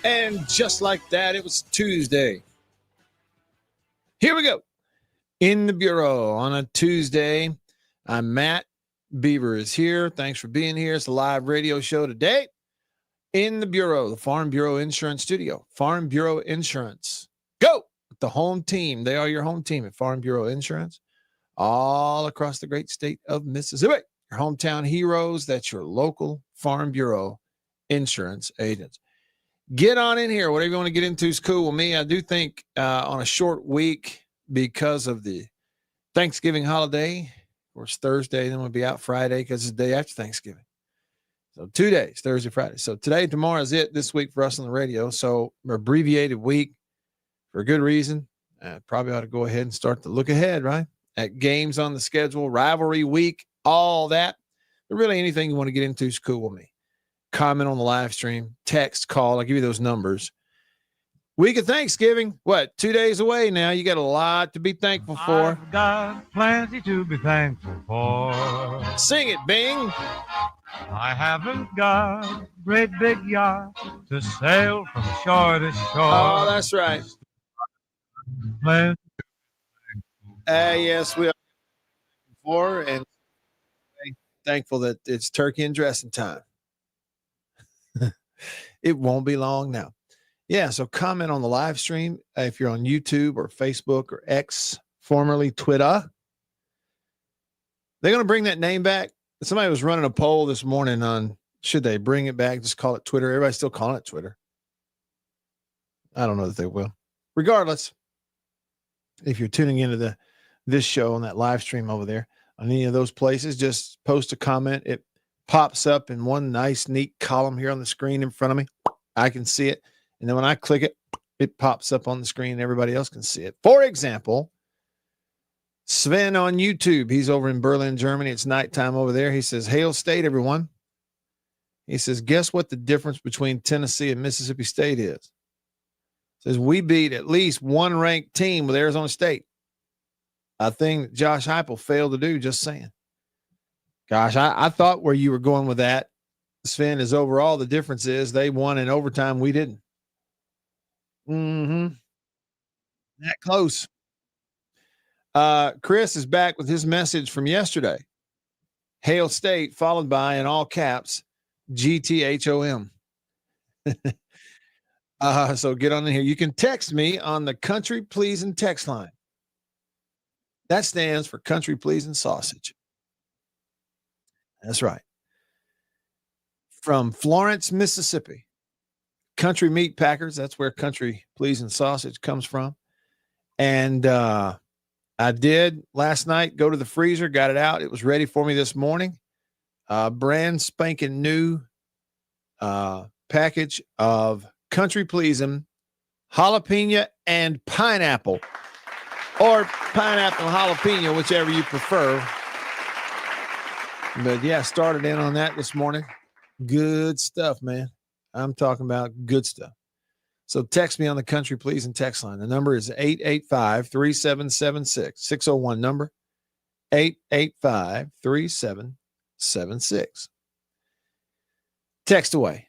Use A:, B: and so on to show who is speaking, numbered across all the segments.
A: And just like that, it was Tuesday. Here we go. In the Bureau on a Tuesday. I'm Matt. Beaver is here. Thanks for being here. It's a live radio show today. In the Bureau, the Farm Bureau Insurance Studio. Farm Bureau Insurance. Go! The home team. They are your home team at Farm Bureau Insurance. All across the great state of Mississippi. Your hometown heroes. That's your local Farm Bureau insurance agents. Get on in here. Whatever you want to get into is cool with me. I do think on a short week because of the Thanksgiving holiday. Of course, Thursday, then we'll be out Friday because it's the day after Thanksgiving. So 2 days, Thursday, Friday. So today, tomorrow is it this week for us on the radio. So abbreviated week for a good reason. Probably ought to go ahead and start to look ahead, right? At games on the schedule, rivalry week, all that. But really anything you want to get into is cool with me. Comment on the live stream, text, call. I'll give you those numbers. Week of Thanksgiving, 2 days away now. You got a lot to be thankful for.
B: I've got plenty to be thankful for.
A: Sing it, Bing.
B: I haven't got a great big yacht to sail from shore to shore.
A: Oh, that's right.
B: Plenty.
A: Yes, we are for and thankful that it's turkey and dressing time. It won't be long now. Yeah, so comment on the live stream if you're on YouTube or Facebook or X, formerly Twitter. They're going to bring that name back. Somebody was running a poll this morning on should they bring it back, just call it Twitter. Everybody's still calling it Twitter. I don't know that they will. Regardless, if you're tuning into this show on that live stream over there, on any of those places, just post a comment. It pops up in one nice, neat column here on the screen in front of me. I can see it. And then when I click it, it pops up on the screen and everybody else can see it. For example, Sven on YouTube, he's over in Berlin, Germany. It's nighttime over there. He says, Hail State, everyone. He says, guess what the difference between Tennessee and Mississippi State is? Says, we beat at least one ranked team with Arizona State. A thing that Josh Heupel failed to do, just saying. Gosh, I thought where you were going with that, Sven, is overall the difference is they won in overtime. We didn't. That close. Chris is back with his message from yesterday. Hail State, followed by, in all caps, GTHOM. So get on in here. You can text me on the Country Pleasing text line. That stands for Country Pleasing Sausage. That's right. From Florence, Mississippi. Country Meat Packers. That's where Country Pleasing Sausage comes from. And I did last night go to the freezer, got it out. It was ready for me this morning. Brand spanking new package of Country Pleasing jalapeno and pineapple, or pineapple jalapeno, whichever you prefer. But yeah, started in on that this morning. Good stuff, man. I'm talking about good stuff. So text me on the Country Pleasing text line. The number is 885-3776. 601 number, 885-3776. Text away.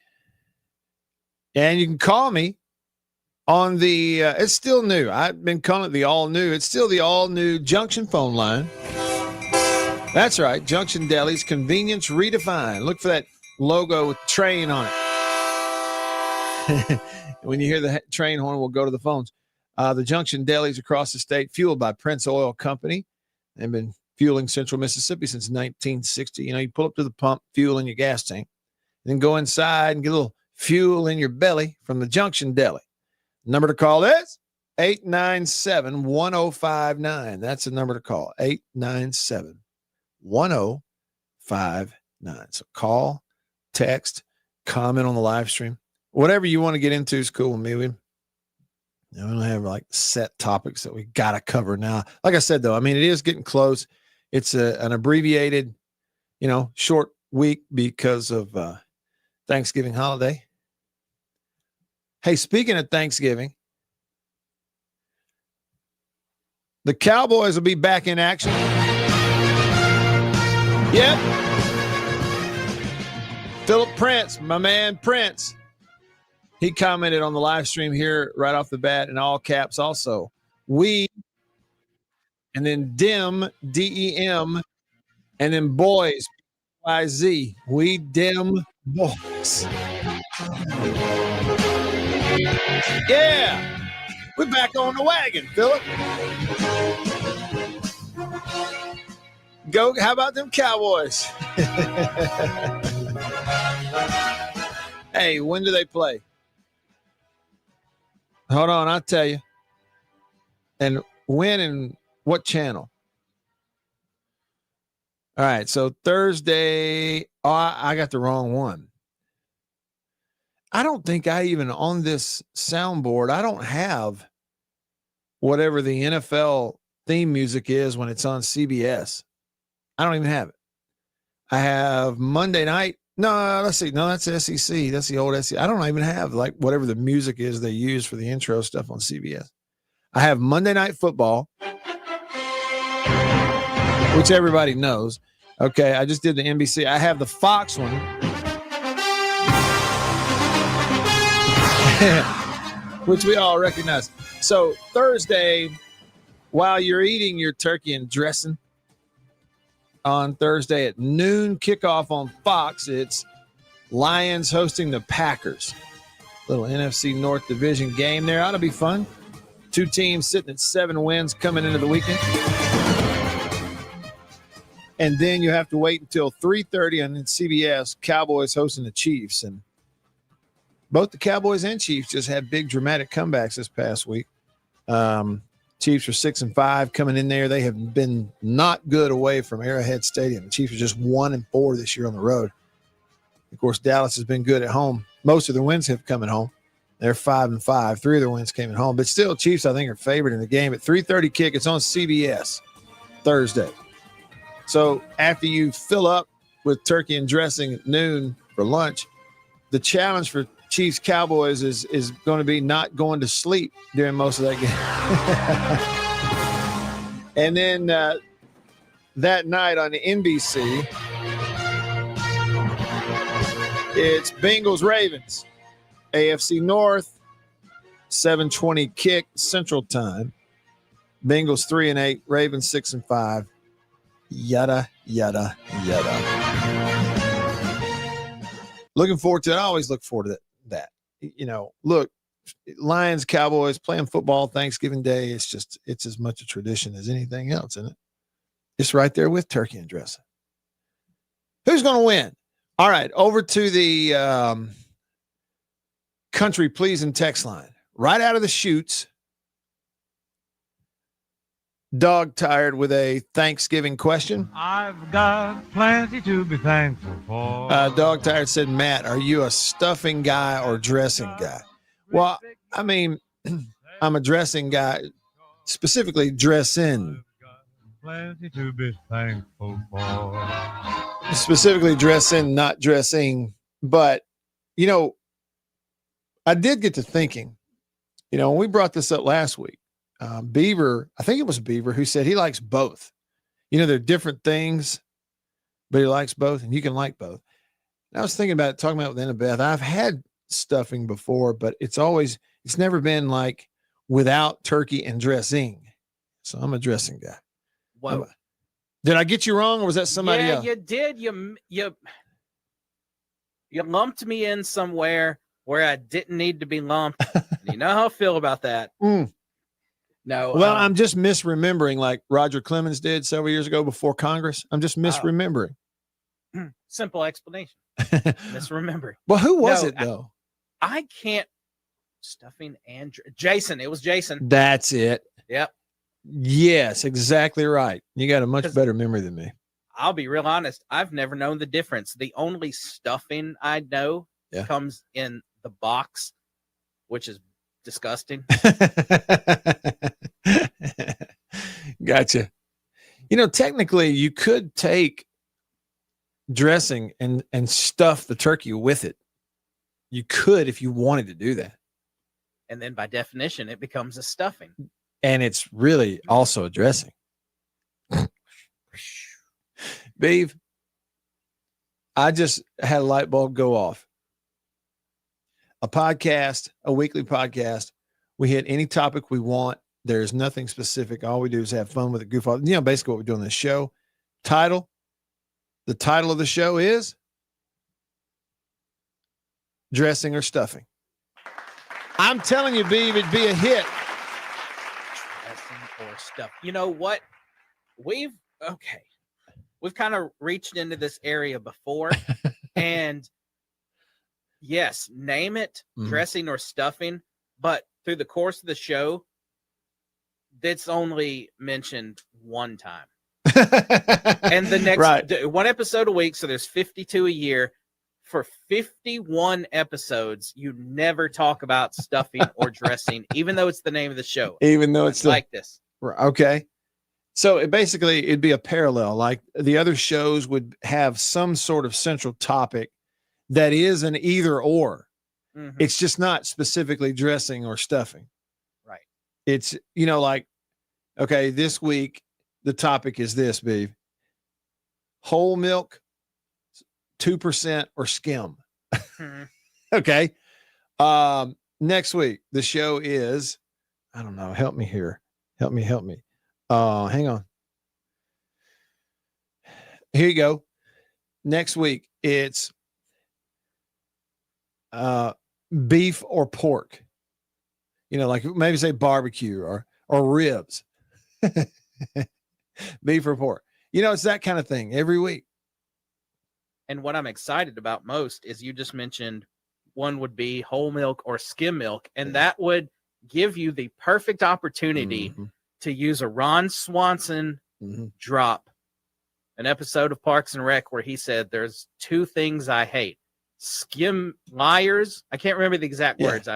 A: And you can call me on the, it's still new. I've been calling it the all new. It's still the all new Junction phone line. That's right. Junction Deli's convenience redefined. Look for that logo with train on it. When you hear the train horn, we'll go to the phones. The Junction Delis across the state, fueled by Prince Oil Company. They've been fueling Central Mississippi since 1960. You know, you pull up to the pump, fuel in your gas tank, then go inside and get a little fuel in your belly from the Junction Deli. Number to call is 897-1059. That's the number to call, 897-1059. So call, text, comment on the live stream. Whatever you want to get into is cool with me. We don't have like set topics that we got to cover now. Like I said, though, I mean, it is getting close. It's an abbreviated, short week because of Thanksgiving holiday. Hey, speaking of Thanksgiving, the Cowboys will be back in action. Yep. Philip Prince, my man Prince. He commented on the live stream here right off the bat in all caps also. We, and then dim, DEM, and then boys, YZ. We dim boys. Yeah. We're back on the wagon, Philip. Go. How about them Cowboys? Hey, when do they play? Hold on, I'll tell you. And when and what channel? All right, so Thursday. Oh, I got the wrong one. I don't think I even on this soundboard, I don't have whatever the NFL theme music is when it's on CBS. I don't even have it. I have Monday night. No, let's see. No, that's SEC. That's the old SEC. I don't even have like whatever the music is they use for the intro stuff on CBS. I have Monday Night Football, which everybody knows. Okay, I just did the NBC. I have the Fox one. Which we all recognize. So Thursday, while you're eating your turkey and dressing, on Thursday at noon, kickoff on Fox, it's Lions hosting the Packers. Little NFC North Division game there. Ought to be fun. Two teams sitting at 7 wins coming into the weekend. And then you have to wait until 3:30 on CBS, Cowboys hosting the Chiefs. And both the Cowboys and Chiefs just had big dramatic comebacks this past week. Chiefs are 6-5 coming in there. They have been not good away from Arrowhead Stadium. The Chiefs are just 1-4 this year on the road. Of course, Dallas has been good at home. Most of their wins have come at home. They're 5-5. 3 of their wins came at home. But still, Chiefs, I think, are favored in the game. At 3:30 kick, it's on CBS Thursday. So after you fill up with turkey and dressing at noon for lunch, the challenge for Chiefs Cowboys is going to be not going to sleep during most of that game. And then that night on the NBC, it's Bengals Ravens, AFC North, 7:20 kick Central Time. Bengals 3-8, Ravens 6-5. Yada yada yada. Looking forward to it. I always look forward to that. You know, look, Lions, Cowboys playing football Thanksgiving Day. It's as much a tradition as anything else, isn't it? It's right there with turkey and dressing. Who's going to win? All right, over to the country pleasing text line. Right out of the chutes, Dog Tired with a Thanksgiving question.
B: I've got plenty to be thankful for.
A: Dog Tired said, Matt, are you a stuffing guy or dressing guy? Well, I mean, I'm a dressing guy, specifically dress-in.
B: Plenty to be thankful for.
A: Specifically dress-in, not dressing. But, you know, I did get to thinking, you know, when we brought this up last week, Beaver, I think it was Beaver, who said he likes both. You know, they're different things, but he likes both, and you can like both. And I was thinking about it, talking about it with Annabeth. I've had stuffing before, but it's never been like without turkey and dressing. So I'm a dressing guy.
C: Whoa.
A: Did I get you wrong, or was that somebody else?
C: Yeah, you did. You lumped me in somewhere where I didn't need to be lumped. You know how I feel about that. No.
A: Well, I'm just misremembering like Roger Clemens did several years ago before Congress. I'm just misremembering.
C: Simple explanation. Misremembering.
A: Well, who was it though?
C: I can't. Stuffing and Jason. It was Jason.
A: That's it.
C: Yep.
A: Yes, exactly right. You got a much better memory than me.
C: I'll be real honest. I've never known the difference. The only stuffing I know comes in the box, which is disgusting.
A: Gotcha. You know, technically you could take dressing and stuff the turkey with it. You could if you wanted to do that.
C: And then by definition, it becomes a stuffing.
A: And it's really also a dressing. Beeve, I just had a light bulb go off. a podcast, a weekly podcast. We hit any topic we want. There's nothing specific. All we do is have fun with it, goof off. Basically what we do on this show. The title of the show is Dressing or Stuffing. I'm telling you, Beav, it'd be a hit.
C: Dressing or stuff. You know what? We've kind of reached into this area before. And yes, name it dressing or stuffing. But through the course of the show, that's only mentioned one time. And the next one episode a week. So there's 52 a year. For 51 episodes, you never talk about stuffing or dressing, even though it's the name of the show.
A: Even though it's
C: like this.
A: Okay. So it'd be a parallel. Like the other shows would have some sort of central topic that is an either or. Mm-hmm. It's just not specifically dressing or stuffing.
C: Right.
A: It's, like, okay, this week, the topic is this, Beav. Whole milk, 2% or skim. Mm-hmm. Okay. Next week, the show is, I don't know. Help me here. Help me. Hang on. Here you go. Next week, it's beef or pork. Like maybe say barbecue or ribs. Beef or pork. It's that kind of thing every week.
C: And what I'm excited about most is you just mentioned one would be whole milk or skim milk, and that would give you the perfect opportunity to use a Ron Swanson drop, an episode of Parks and Rec where he said, there's two things I hate. Skim liars. I can't remember the exact words.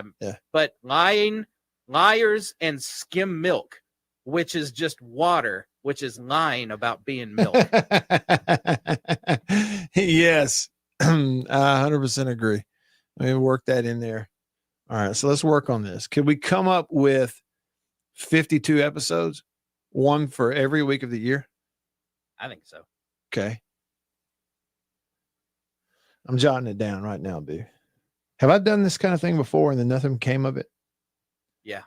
C: But liars and skim milk, which is just water, which is lying about being milk.
A: Yes. I 100% agree. Let me work that in there. All right. So let's work on this. Could we come up with 52 episodes? One for every week of the year?
C: I think so.
A: Okay. I'm jotting it down right now, B. Have I done this kind of thing before and then nothing came of it?
C: Yeah.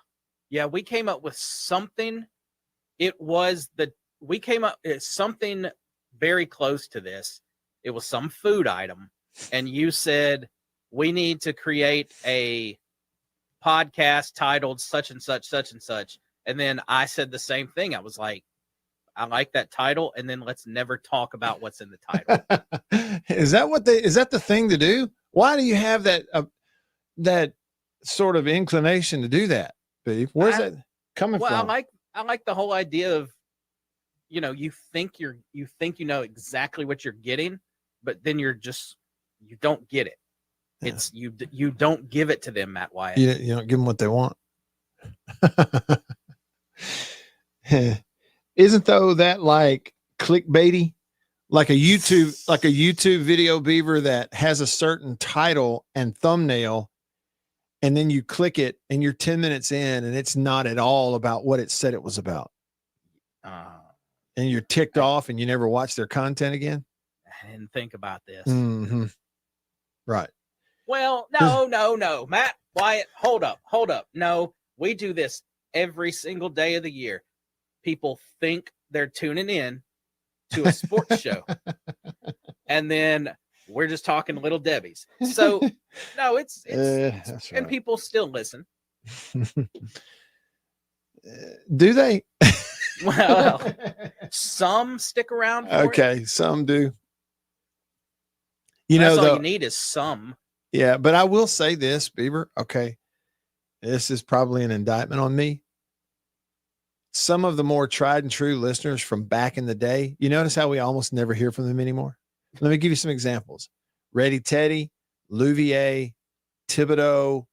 C: Yeah, we came up with something. We came up with something very close to this. It was some food item. And you said, we need to create a podcast titled such and such, such and such. And then I said the same thing. I was like, I like that title. And then let's never talk about what's in the title.
A: Is that the thing to do? Why do you have that sort of inclination to do that, Beef? Where's that coming from?
C: I like the whole idea of, you think you know exactly what you're getting, but then you don't get it. Yeah. It's you don't give it to them, Matt Wyatt.
A: You don't give them what they want. Isn't though that like clickbaity, like a YouTube video, Beaver, that has a certain title and thumbnail, and then you click it and you're 10 minutes in and it's not at all about what it said it was about. And you're ticked off and you never watch their content again.
C: I didn't think about this.
A: Mm-hmm. Right.
C: Well, no, Matt Wyatt, hold up. No, we do this every single day of the year. People think they're tuning in to a sports show. And then we're just talking Little Debbie's. So no, it's
A: that's right.
C: And people still listen.
A: Do they?
C: Well, some stick around.
A: Okay, some do.
C: That's all you need is some.
A: Yeah, but I will say this, Beaver. Okay, this is probably an indictment on me. Some of the more tried and true listeners from back in the day, you notice how we almost never hear from them anymore? Let me give you some examples. Ready Teddy, Louvier, Thibodeau,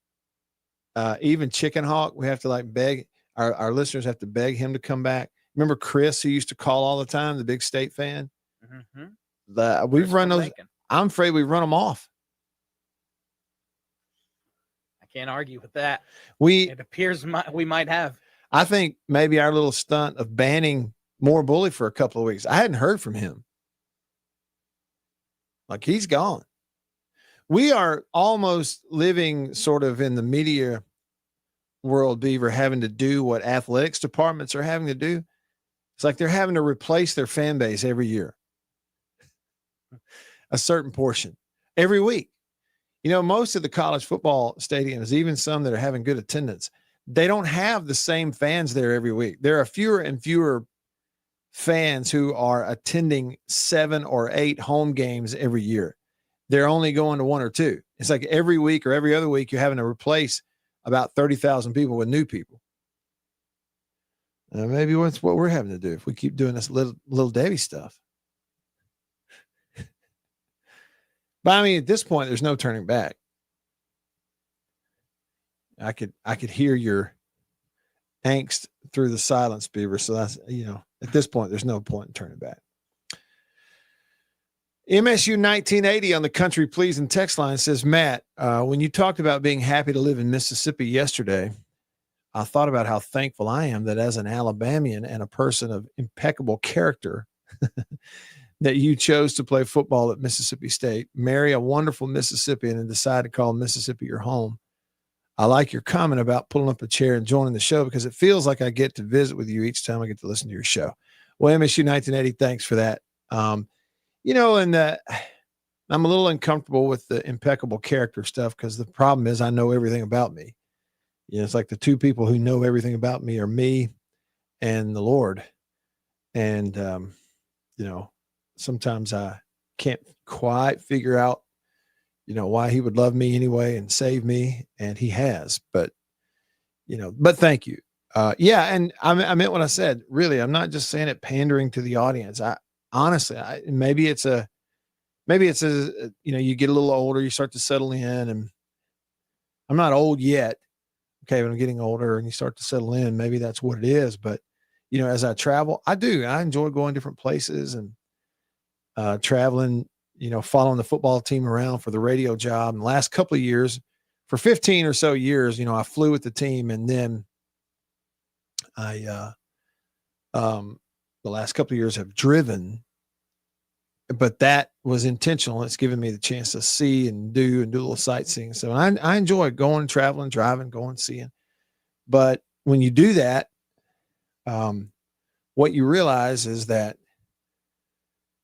A: even Chicken Hawk. We have to beg. Our listeners have to beg him to come back. Remember Chris, who used to call all the time, the big state fan? Mm-hmm. We've run those. I'm afraid we've run them off.
C: I can't argue with that.
A: It
C: appears we might have.
A: I think maybe our little stunt of banning More Bully for a couple of weeks. I hadn't heard from him. Like, he's gone. We are almost living sort of in the media world, Beaver, having to do what athletics departments are having to do. It's like they're having to replace their fan base every year, a certain portion every week. You know, most of the college football stadiums, even some that are having good attendance, they don't have the same fans there every week. There are fewer and fewer fans who are attending 7 or 8 home games every year. They're only going to 1 or 2. It's like every week or every other week, you're having to replace about 30,000 people with new people. Maybe that's what we're having to do if we keep doing this little Debbie stuff. But I mean, at this point, there's no turning back. I could hear your angst through the silence, Beaver. So that's, you know, at this point, there's no point in turning back. MSU 1980 on the Country Pleasing text line says, Matt, when you talked about being happy to live in Mississippi yesterday, I thought about how thankful I am that as an Alabamian and a person of impeccable character that you chose to play football at Mississippi State, marry a wonderful Mississippian, and decide to call Mississippi your home. I like your comment about pulling up a chair and joining the show because it feels like I get to visit with you each time I get to listen to your show. Well, MSU 1980, thanks for that. You know, and I'm a little uncomfortable with the impeccable character stuff because the problem is I know everything about me. You know, it's like the two people who know everything about me are me and the Lord. And, you know, sometimes I can't quite figure out, you know, why he would love me anyway and save me. And he has, but, you know, but thank you. Yeah. And I meant what I said, really. I'm not just saying it pandering to the audience. Honestly, maybe it's a, you know, you get a little older, you start to settle in, and I'm not old yet. Okay. But I'm getting older and you start to settle in. Maybe that's what it is. But, you know, as I travel, I enjoy going different places and traveling, you know, following the football team around for the radio job. And the last couple of years, for 15 or so years, you know, I flew with the team, and then the last couple of years have driven, but that was intentional. It's given me the chance to see and do a little sightseeing. So I enjoy going, traveling, driving, going, seeing. But when you do that, what you realize is that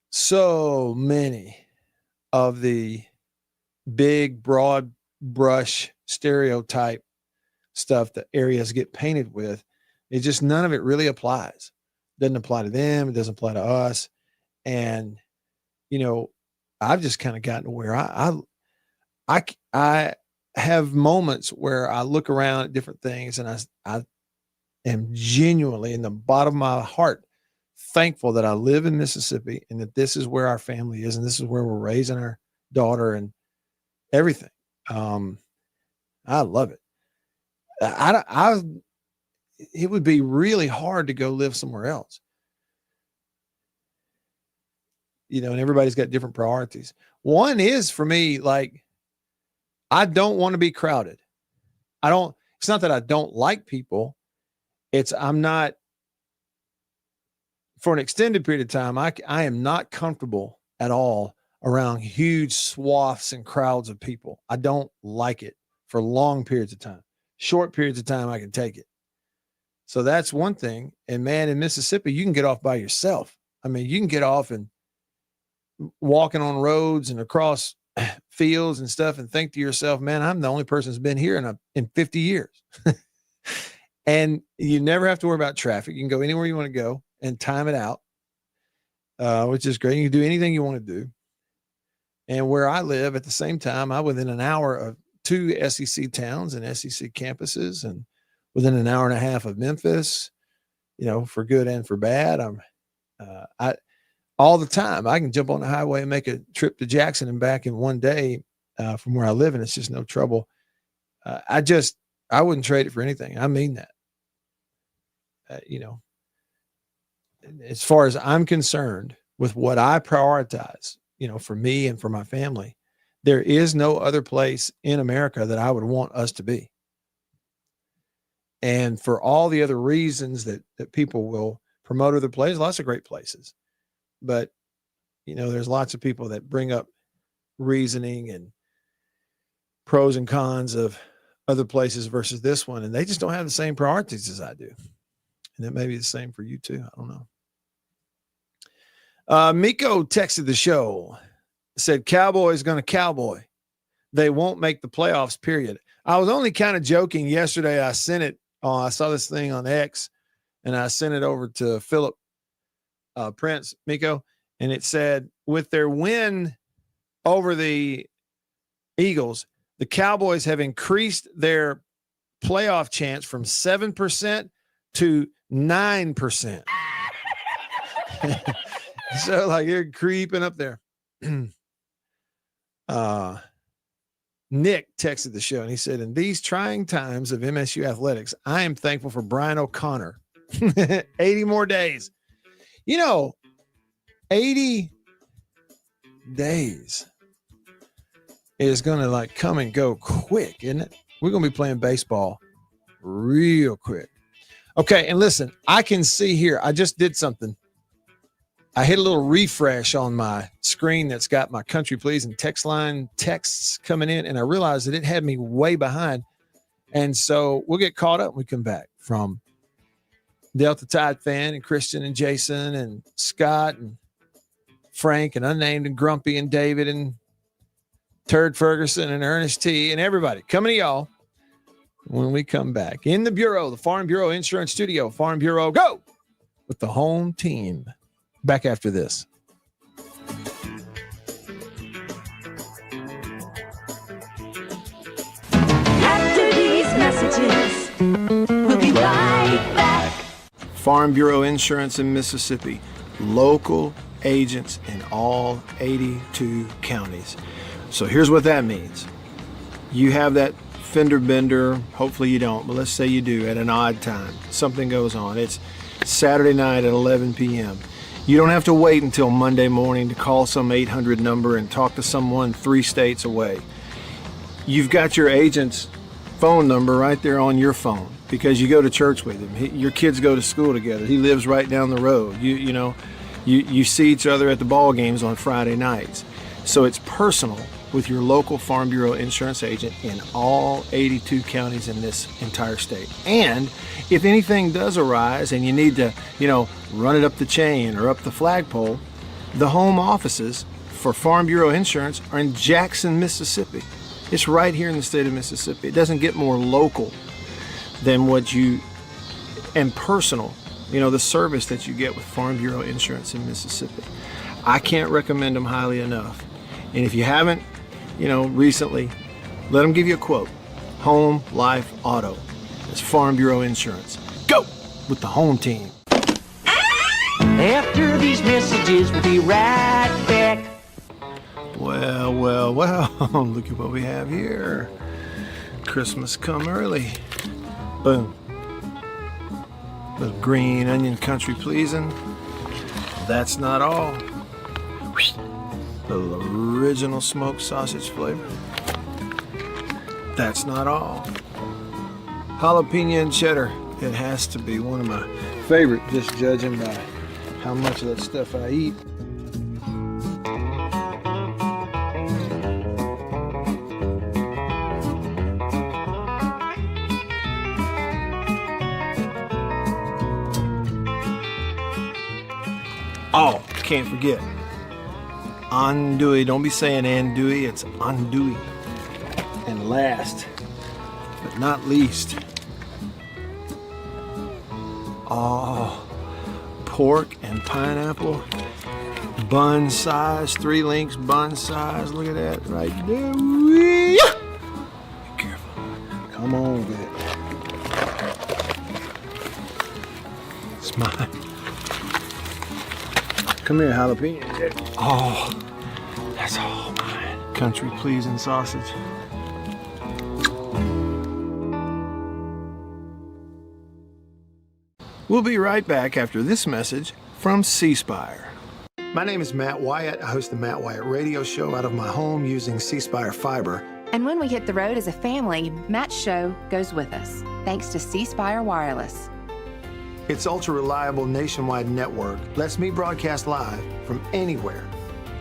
A: so many of the big, broad brush stereotype stuff that areas get painted with, it just, none of it really applies. Doesn't apply to them. It doesn't apply to us. And, you know, I've just kind of gotten to where I have moments where I look around at different things, and I am genuinely in the bottom of my heart thankful that I live in Mississippi and that this is where our family is, and this is where we're raising our daughter and everything. I love it. It would be really hard to go live somewhere else. You know, and everybody's got different priorities. One is, for me, like, I don't want to be crowded. It's not that I don't like people. I'm not, for an extended period of time, I am not comfortable at all around huge swaths and crowds of people. I don't like it for long periods of time. Short periods of time, I can take it. So that's one thing. And man, in Mississippi, you can get off by yourself. I mean, you can get off and walking on roads and across fields and stuff and think to yourself, man, I'm the only person who's been here in 50 years. And you never have to worry about traffic. You can go anywhere you want to go and time it out, which is great. You can do anything you want to do. And where I live at the same time, I'm within an hour of 2 SEC towns and SEC campuses, and within an hour and a half of Memphis, you know, for good and for bad. All the time I can jump on the highway and make a trip to Jackson and back in one day from where I live, and it's just no trouble. I wouldn't trade it for anything. I mean that. You know, as far as I'm concerned with what I prioritize, you know, for me and for my family, there is no other place in America that I would want us to be. And for all the other reasons that people will promote other places, lots of great places. But, you know, there's lots of people that bring up reasoning and pros and cons of other places versus this one, and they just don't have the same priorities as I do. And it may be the same for you too. I don't know. Miko texted the show, said Cowboys going to cowboy. They won't make the playoffs, period. I was only kind of joking yesterday. I sent it. I saw this thing on X, and I sent it over to Philip Prince, Miko, and it said, with their win over the Eagles, the Cowboys have increased their playoff chance from 7% to 9%. So like you're creeping up there. Nick texted the show and he said, in these trying times of MSU athletics, I am thankful for Brian O'Connor. 80 more days. 80 days is going to like come and go quick, isn't it? We're going to be playing baseball real quick. Okay. And listen, I can see here, I just did something. I hit a little refresh on my screen that's got my Country Please and text line texts coming in, and I realized that it had me way behind. And so we'll get caught up when we come back from Delta Tide fan and Christian and Jason and Scott and Frank and Unnamed and Grumpy and David and Turd Ferguson and Ernest T and everybody coming to y'all when we come back. In the Bureau, the Farm Bureau Insurance Studio, Farm Bureau, go with the home team. Back after this.
D: After these messages, we'll be right back.
A: Farm Bureau Insurance in Mississippi. Local agents in all 82 counties. So here's what that means. You have that fender bender, hopefully you don't, but let's say you do at an odd time. Something goes on. It's Saturday night at 11 p.m. You don't have to wait until Monday morning to call some 800 number and talk to someone 3 states away. You've got your agent's phone number right there on your phone because you go to church with him. Your kids go to school together. He lives right down the road. You see each other at the ball games on Friday nights. So it's personal with your local Farm Bureau insurance agent in all 82 counties in this entire state. And if anything does arise and you need to, run it up the chain or up the flagpole, the home offices for Farm Bureau Insurance are in Jackson, Mississippi. It's right here in the state of Mississippi. It doesn't get more local than and personal, the service that you get with Farm Bureau Insurance in Mississippi. I can't recommend them highly enough. And if you haven't, recently, let them give you a quote. Home, life, auto. It's Farm Bureau Insurance. Go with the home team.
D: After these messages, we'll be right back.
A: Well, look at what we have here. Christmas come early. Boom. Little green onion country pleasing. That's not all. Little original smoked sausage flavor. That's not all. Jalapeno and cheddar. It has to be one of my favorite, just judging by how much of that stuff I eat. Oh, can't forget. Andouille. Don't be saying andouille, it's andouille. And last, but not least, pork and pineapple, bun size, 3 links, bun size. Look at that right there. Be careful. Come on with it. It's mine. Come here, jalapeno. Oh, that's all mine. Country pleasing sausage. We'll be right back after this message from C Spire. My name is Matt Wyatt. I host the Matt Wyatt radio show out of my home using C Spire fiber.
E: And when we hit the road as a family, Matt's show goes with us, thanks to C Spire Wireless.
A: Its ultra-reliable nationwide network lets me broadcast live from anywhere.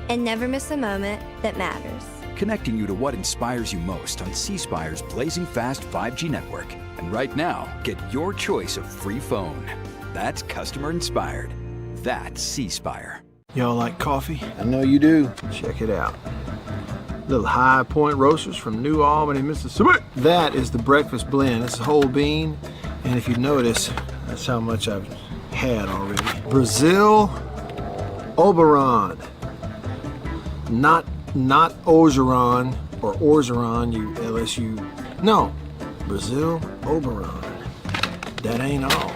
F: And never miss a moment that matters. connecting you to what inspires you most on C Spire's blazing fast 5G network. And right now, get your choice of free phone. That's customer inspired. That's C Spire.
G: Y'all like coffee?
A: I know you do.
G: Check it out. Little High Point Roasters from New Albany, Mississippi. That is the breakfast blend. It's a whole bean. And if you notice, that's how much I've had already. Brazil Oberon. Not Orgeron or Orgeron, you LSU. No, Brazil Oberon. That ain't all.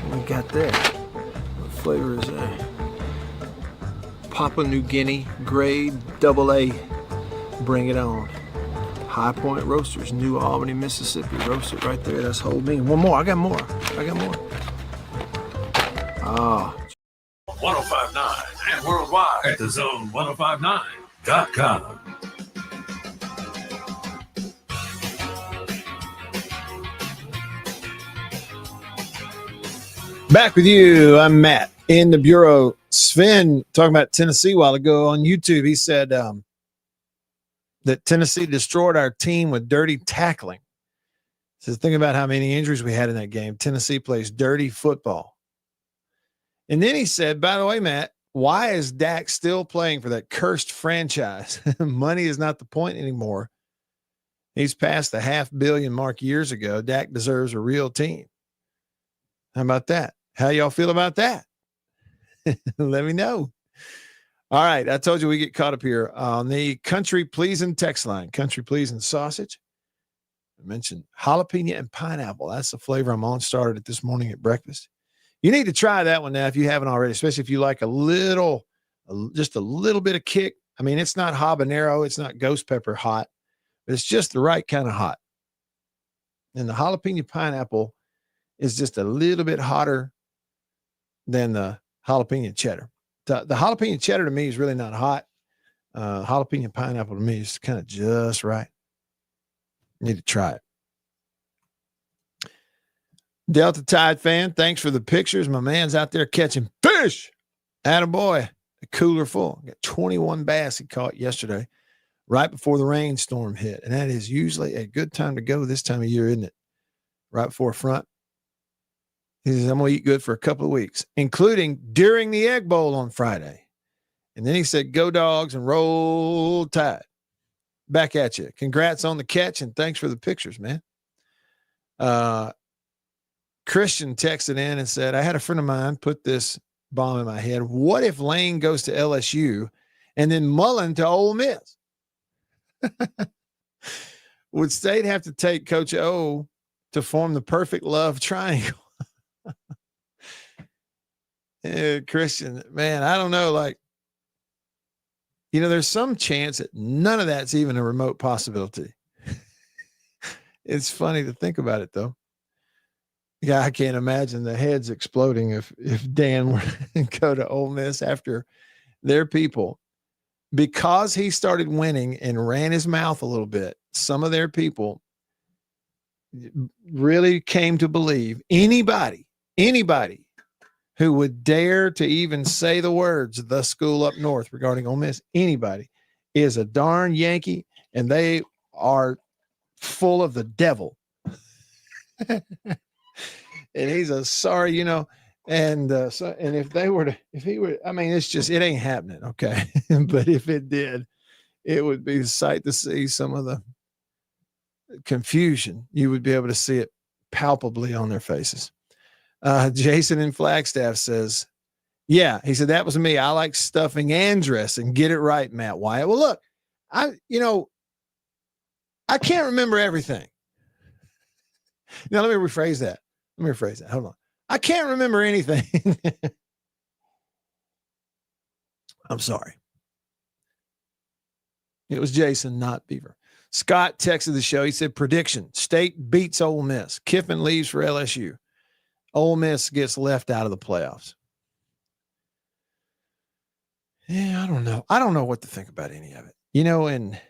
G: What we got there? What flavor is that? Papua New Guinea grade AA. Bring it on. High Point Roasters, New Albany, Mississippi. Roasted right there. That's whole bean. One more. I got more. Ah.
H: 1059 and worldwide at thezone1059.com.
A: Back with you. I'm Matt in the Bureau. Sven talking about Tennessee a while ago on YouTube. He said that Tennessee destroyed our team with dirty tackling. He says, think about how many injuries we had in that game. Tennessee plays dirty football. And then he said, by the way, Matt, why is Dak still playing for that cursed franchise? Money is not the point anymore. He's past the $500 million mark years ago. Dak deserves a real team. How about that? How y'all feel about that? Let me know. All right. I told you we get caught up here on the country pleasing text line. Country pleasing sausage. I mentioned jalapeno and pineapple. That's the flavor I'm on. Started it this morning at breakfast. You need to try that one now if you haven't already, especially if you like just a little bit of kick. I mean, it's not habanero. It's not ghost pepper hot, but it's just the right kind of hot. And the jalapeno pineapple is just a little bit hotter than the jalapeno cheddar. The jalapeno cheddar to me is really not hot. Jalapeno pineapple to me is kind of just right. You need to try it. Delta Tide fan, thanks for the pictures. My man's out there catching fish. Attaboy. A cooler full. Got 21 bass he caught yesterday, right before the rainstorm hit. And that is usually a good time to go this time of year, isn't it? Right before front. He says, I'm going to eat good for a couple of weeks, including during the Egg Bowl on Friday. And then he said, go Dogs and roll Tide. Back at you. Congrats on the catch and thanks for the pictures, man. Christian texted in and said, I had a friend of mine put this bomb in my head. What if Lane goes to LSU and then Mullen to Ole Miss? Would State have to take Coach O to form the perfect love triangle? Christian, man, I don't know. Like, there's some chance that none of that's even a remote possibility. It's funny to think about it, though. Yeah, I can't imagine the heads exploding if Dan were to go to Ole Miss after their people. Because he started winning and ran his mouth a little bit, some of their people really came to believe anybody who would dare to even say the words, the school up north regarding Ole Miss, anybody is a darn Yankee, and they are full of the devil. And he's a sorry, and if he were, I mean, it's just, it ain't happening. Okay. But if it did, it would be a sight to see some of the confusion. You would be able to see it palpably on their faces. Jason in Flagstaff says, yeah, he said, that was me. I like stuffing and dressing. Get it right, Matt Wyatt. Well, look, I can't remember everything. Now, let me rephrase that. Hold on. I can't remember anything. I'm sorry. It was Jason, not Beaver. Scott texted the show. He said, prediction, State beats Ole Miss. Kiffin leaves for LSU. Ole Miss gets left out of the playoffs. Yeah, I don't know. I don't know what to think about any of it. And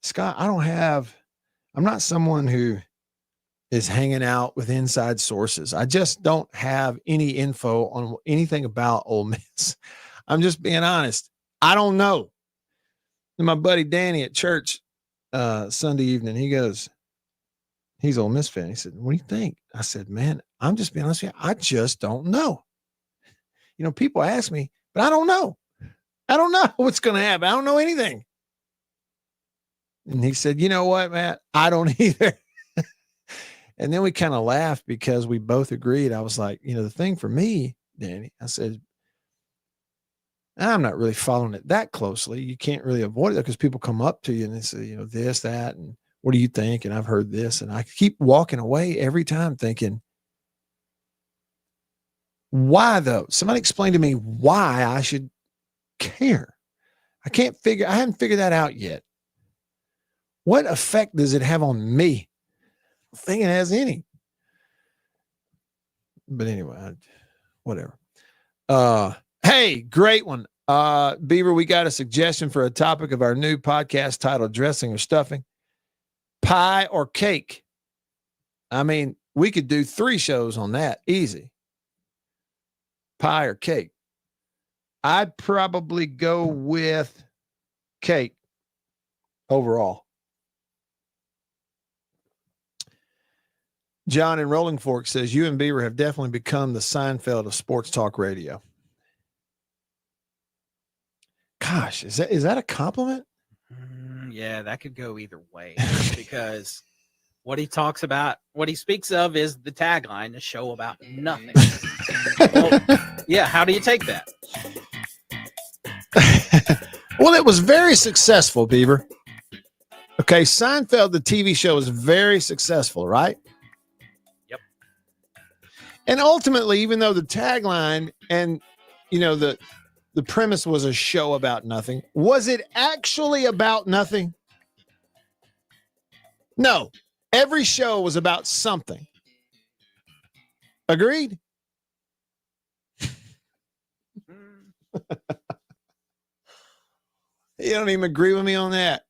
A: Scott, I'm not someone who is hanging out with inside sources. I just don't have any info on anything about Ole Miss. I'm just being honest. I don't know. And my buddy Danny at church Sunday evening, he goes, he's Ole Miss fan. He said, what do you think? I said, man, I'm just being honest with you. I just don't know. You know, people ask me, but I don't know. I don't know what's going to happen. I don't know anything. And he said, you know what, Matt? I don't either. And then we kind of laughed because we both agreed. I was like, you know, the thing for me, Danny, I said, I'm not really following it that closely. You can't really avoid it because people come up to you and they say, you know, this, that, and what do you think? And I've heard this. And I keep walking away every time thinking, why though? Somebody explain to me why I should care. I haven't figured that out yet. What effect does it have on me? I don't think it has any. But anyway, whatever. Hey, great one. Beaver, we got a suggestion for a topic of our new podcast titled Dressing or Stuffing. Pie or cake? I mean, we could do 3 shows on that. Easy. Pie or cake? I'd probably go with cake overall. John in Rolling Fork says, you and Beaver have definitely become the Seinfeld of sports talk radio. Gosh, is that a compliment?
C: Yeah, that could go either way because what he talks about, what he speaks of is the tagline, a show about nothing. Well, yeah, how do you take that?
A: Well, it was very successful, Beaver. Okay, Seinfeld, the TV show, is very successful, right?
C: Yep.
A: And ultimately, even though the tagline and, you know, the premise was a show about nothing, was it actually about nothing? No. Every show was about something. Agreed? You don't even agree with me on that.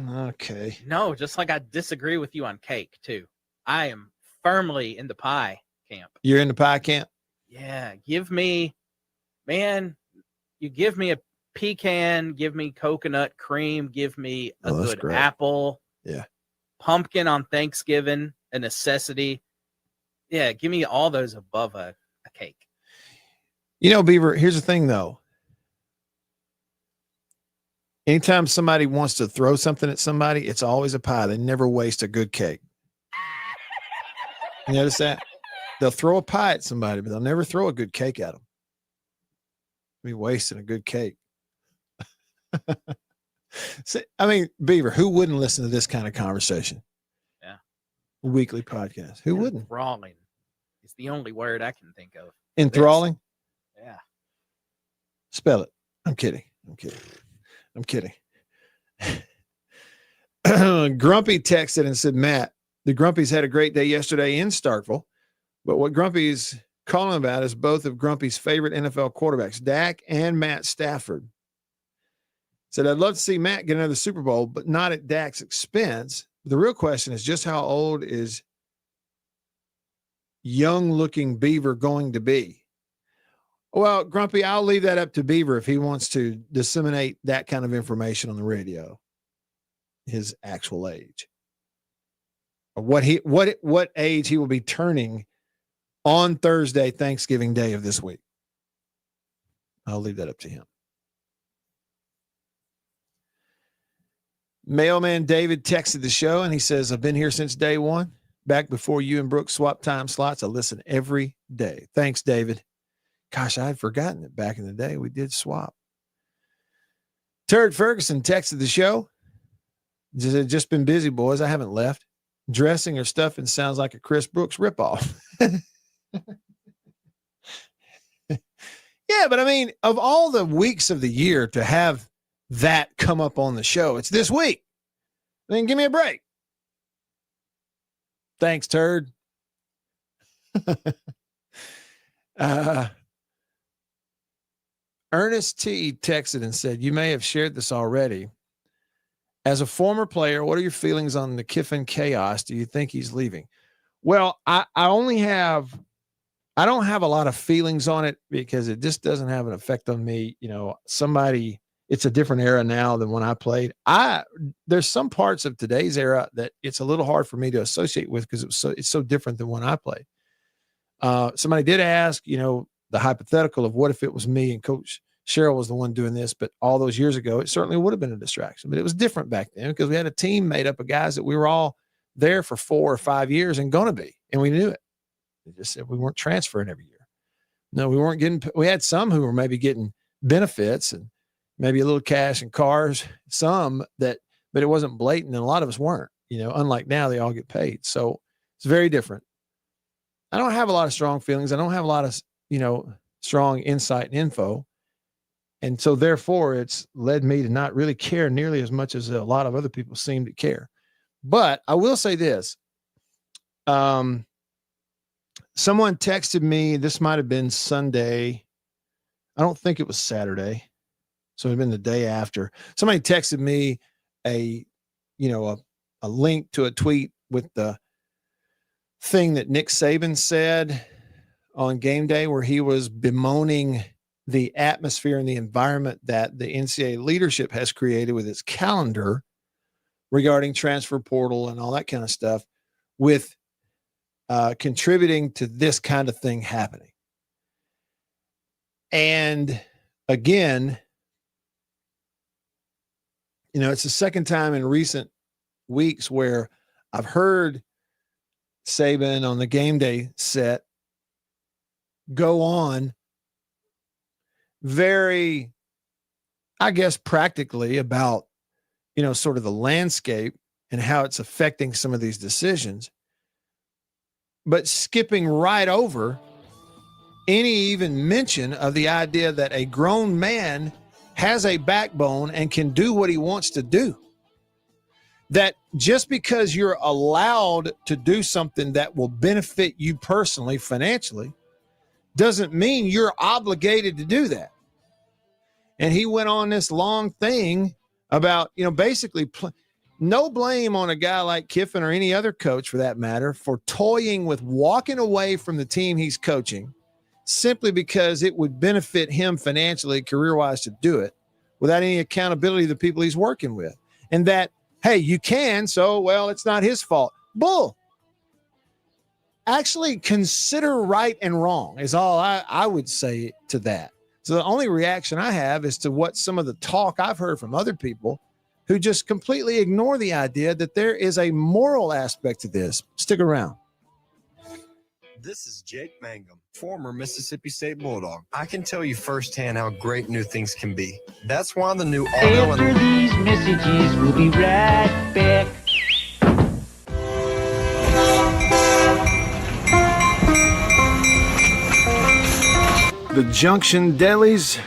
A: Okay.
C: No, just like I disagree with you on cake too. I am firmly in the pie camp.
A: You're in the pie camp?
C: Yeah. Give me, man, you give me a pecan, give me coconut cream, give me a good
A: great.
C: apple.
A: Yeah.
C: Pumpkin on Thanksgiving, a necessity. Yeah, give me all those above a cake.
A: You know, Beaver, here's the thing though. Anytime somebody wants to throw something at somebody, it's always a pie. They never waste a good cake. You notice that? They'll throw a pie at somebody, but they'll never throw a good cake at them. Be wasting a good cake. So, I mean, Beaver, who wouldn't listen to this kind of conversation?
C: Yeah.
A: Weekly podcast. Who wouldn't?
C: Enthralling is the only word I can think of.
A: Enthralling?
C: Yeah.
A: Spell it. I'm kidding. Grumpy texted and said, Matt, the Grumpies had a great day yesterday in Starkville, but what Grumpy's calling about is both of Grumpy's favorite NFL quarterbacks, Dak and Matt Stafford. Said, I'd love to see Matt get another Super Bowl, but not at Dak's expense. The real question is just how old is young-looking Beaver going to be? Well, Grumpy, I'll leave that up to Beaver if he wants to disseminate that kind of information on the radio, his actual age. Or what age he will be turning on Thursday, Thanksgiving Day of this week. I'll leave that up to him. Mailman David texted the show and he says, I've been here since day one. Back before you and Brooke swap time slots, I listen every day. Thanks, David. Gosh, I had forgotten that back in the day we did swap. Turd Ferguson texted the show. Just been busy, boys. I haven't left. Dressing or stuffing sounds like a Chris Brooks ripoff. Yeah, but I mean, of all the weeks of the year to have that come up on the show, it's this week. Then give me a break. Thanks, Turd. Ernest T texted and said, you may have shared this already. As a former player, what are your feelings on the Kiffin chaos? Do you think he's leaving? Well, I don't have a lot of feelings on it because it just doesn't have an effect on me. You know, somebody it's a different era now than when I played. There's some parts of today's era that it's a little hard for me to associate with because it's so different than when I played. Somebody did ask, the hypothetical of what if it was me and Coach Cheryl was the one doing this, but all those years ago, it certainly would have been a distraction. But it was different back then because we had a team made up of guys that we were all there for 4 or 5 years and going to be, and we knew it. They just said we weren't transferring every year. No, we had some who were maybe getting benefits and maybe a little cash and cars, but it wasn't blatant, and a lot of us weren't, unlike now, they all get paid. So it's very different. I don't have a lot of strong feelings. I don't have a lot of, strong insight and info. And so therefore it's led me to not really care nearly as much as a lot of other people seem to care. But I will say this. Someone texted me, this might've been Sunday. I don't think it was Saturday. So it'd been the day after. Somebody texted me a link to a tweet with the thing that Nick Saban said on game day, where he was bemoaning the atmosphere and the environment that the NCAA leadership has created with its calendar regarding transfer portal and all that kind of stuff, with contributing to this kind of thing happening. And again, it's the second time in recent weeks where I've heard Saban on the game day set go on very, I guess, practically about, sort of the landscape and how it's affecting some of these decisions, but skipping right over any even mention of the idea that a grown man has a backbone and can do what he wants to do. That just because you're allowed to do something that will benefit you personally, financially, doesn't mean you're obligated to do that. And he went on this long thing about, basically no blame on a guy like Kiffin or any other coach for that matter for toying with walking away from the team he's coaching simply because it would benefit him financially, career-wise, to do it without any accountability to the people he's working with. And that, hey, you can, so, well, it's not his fault. Bull. Actually consider right and wrong is all I would say to that. So the only reaction I have is to what some of the talk I've heard from other people who just completely ignore the idea that there is a moral aspect to this. Stick around.
I: This is Jake Mangum, former Mississippi State Bulldog. I can tell you firsthand how great new things can be. That's why the new
D: After these messages, we'll be right back.
G: The Junction Delis,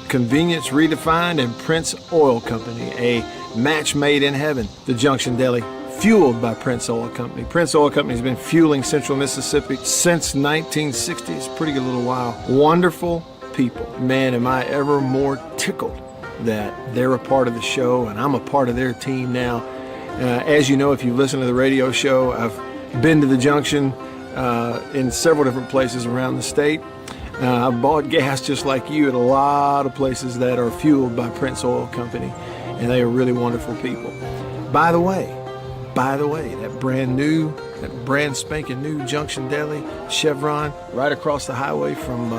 G: convenience redefined, and Prince Oil Company, a match made in heaven. The Junction Deli, fueled by Prince Oil Company. Prince Oil Company has been fueling Central Mississippi since 1960. It's a pretty good little while. Wonderful people. Man, am I ever more tickled that they're a part of the show and I'm a part of their team now. As you know, if you listen to the radio show, I've been to the Junction in several different places around the state. I've bought gas just like you at a lot of places that are fueled by Prince Oil Company, and they are really wonderful people. By the way, that brand spanking new Junction Deli, Chevron, right across the highway from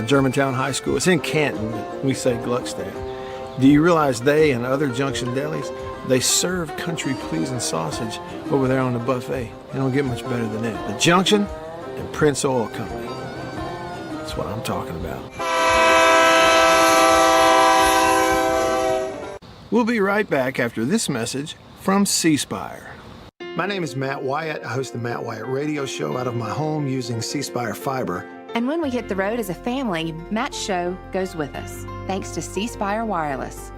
G: Germantown High School. It's in Canton, we say Gluckstadt. Do you realize they and other Junction Delis, they serve country-pleasing sausage over there on the buffet? They don't get much better than that. The Junction and Prince Oil Company. That's what I'm talking about. We'll be right back after this message from C Spire. My name is Matt Wyatt. I host the Matt Wyatt radio show out of my home using C Spire fiber.
E: And when we hit the road as a family, Matt's show goes with us, thanks to C Spire Wireless.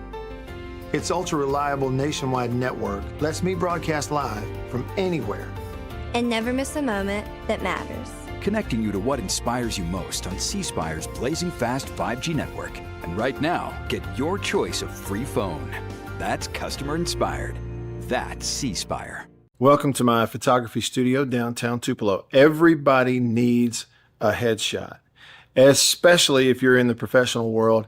G: Its ultra-reliable nationwide network lets me broadcast live from anywhere.
J: And never miss a moment that matters.
F: Connecting you to what inspires you most on C Spire's blazing fast 5G network. And right now, get your choice of free phone. That's customer inspired. That's C Spire.
G: Welcome to my photography studio downtown Tupelo. Everybody needs a headshot, especially if you're in the professional world.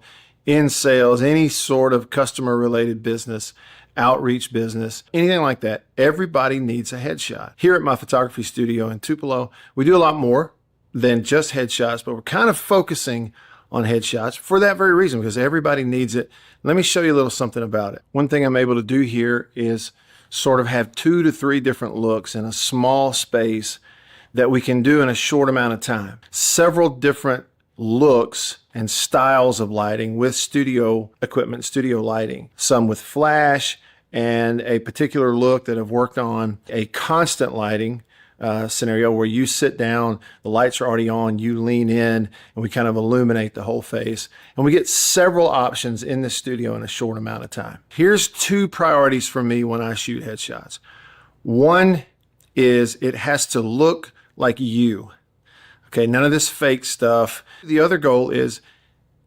G: in sales, any sort of customer related business, outreach business, anything like that, everybody needs a headshot. Here at my photography studio in Tupelo, we do a lot more than just headshots, but we're kind of focusing on headshots for that very reason, because everybody needs it. Let me show you a little something about it. One thing I'm able to do here is sort of have 2 to 3 different looks in a small space that we can do in a short amount of time. Several different looks and styles of lighting with studio equipment, studio lighting. Some with flash, and a particular look that I've worked on, a constant lighting scenario where you sit down, the lights are already on, you lean in, and we kind of illuminate the whole face. And we get several options in the studio in a short amount of time. Here's 2 priorities for me when I shoot headshots. One is it has to look like you. Okay, none of this fake stuff. The other goal is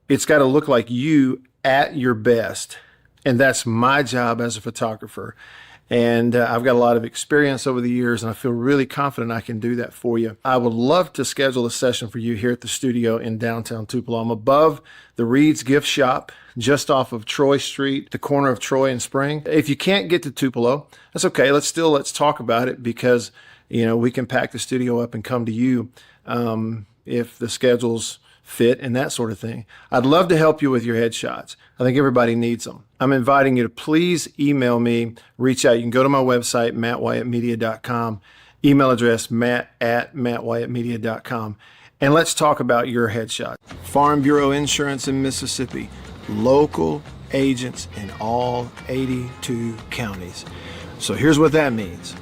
G: it's got to look like you at your best. And that's my job as a photographer. And I've got a lot of experience over the years, and I feel really confident I can do that for you. I would love to schedule a session for you here at the studio in downtown Tupelo. I'm above the Reed's Gift Shop, just off of Troy Street, the corner of Troy and Spring. If you can't get to Tupelo, that's okay. Let's talk about it, because we can pack the studio up and come to you if the schedules fit and that sort of thing. I'd love to help you with your headshots. I think everybody needs them. I'm inviting you to please email me, reach out. You can go to my website, mattwhyattmedia.com, email address matt@mattwhyattmedia.com, and let's talk about your headshot. Farm Bureau Insurance in Mississippi, local agents in all 82 counties. So here's what that means.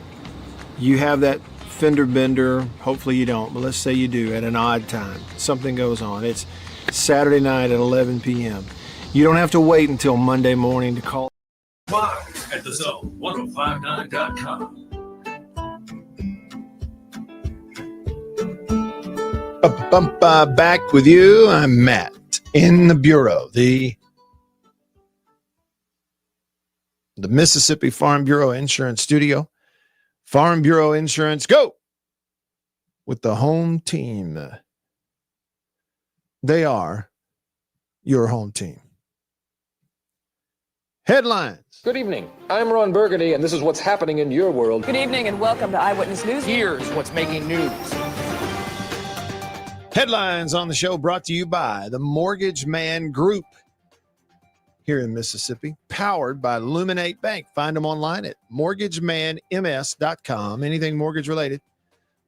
G: You have that fender bender, hopefully you don't, but let's say you do at an odd time. Something goes on. It's Saturday night at 11 p.m. You don't have to wait until Monday morning to call.
H: Live at the Zone 1059.com.
A: Back with you. I'm Matt in the Bureau, the Mississippi Farm Bureau Insurance Studio. Farm Bureau Insurance, go with the home team. They are your home team. Headlines.
K: Good evening. I'm Ron Burgundy, and this is what's happening in your world.
L: Good evening, and welcome to Eyewitness News.
C: Here's what's making news.
A: Headlines on the show brought to you by the Mortgage Man Group here in Mississippi, powered by Luminate Bank. Find them online at mortgagemanms.com. Anything mortgage related,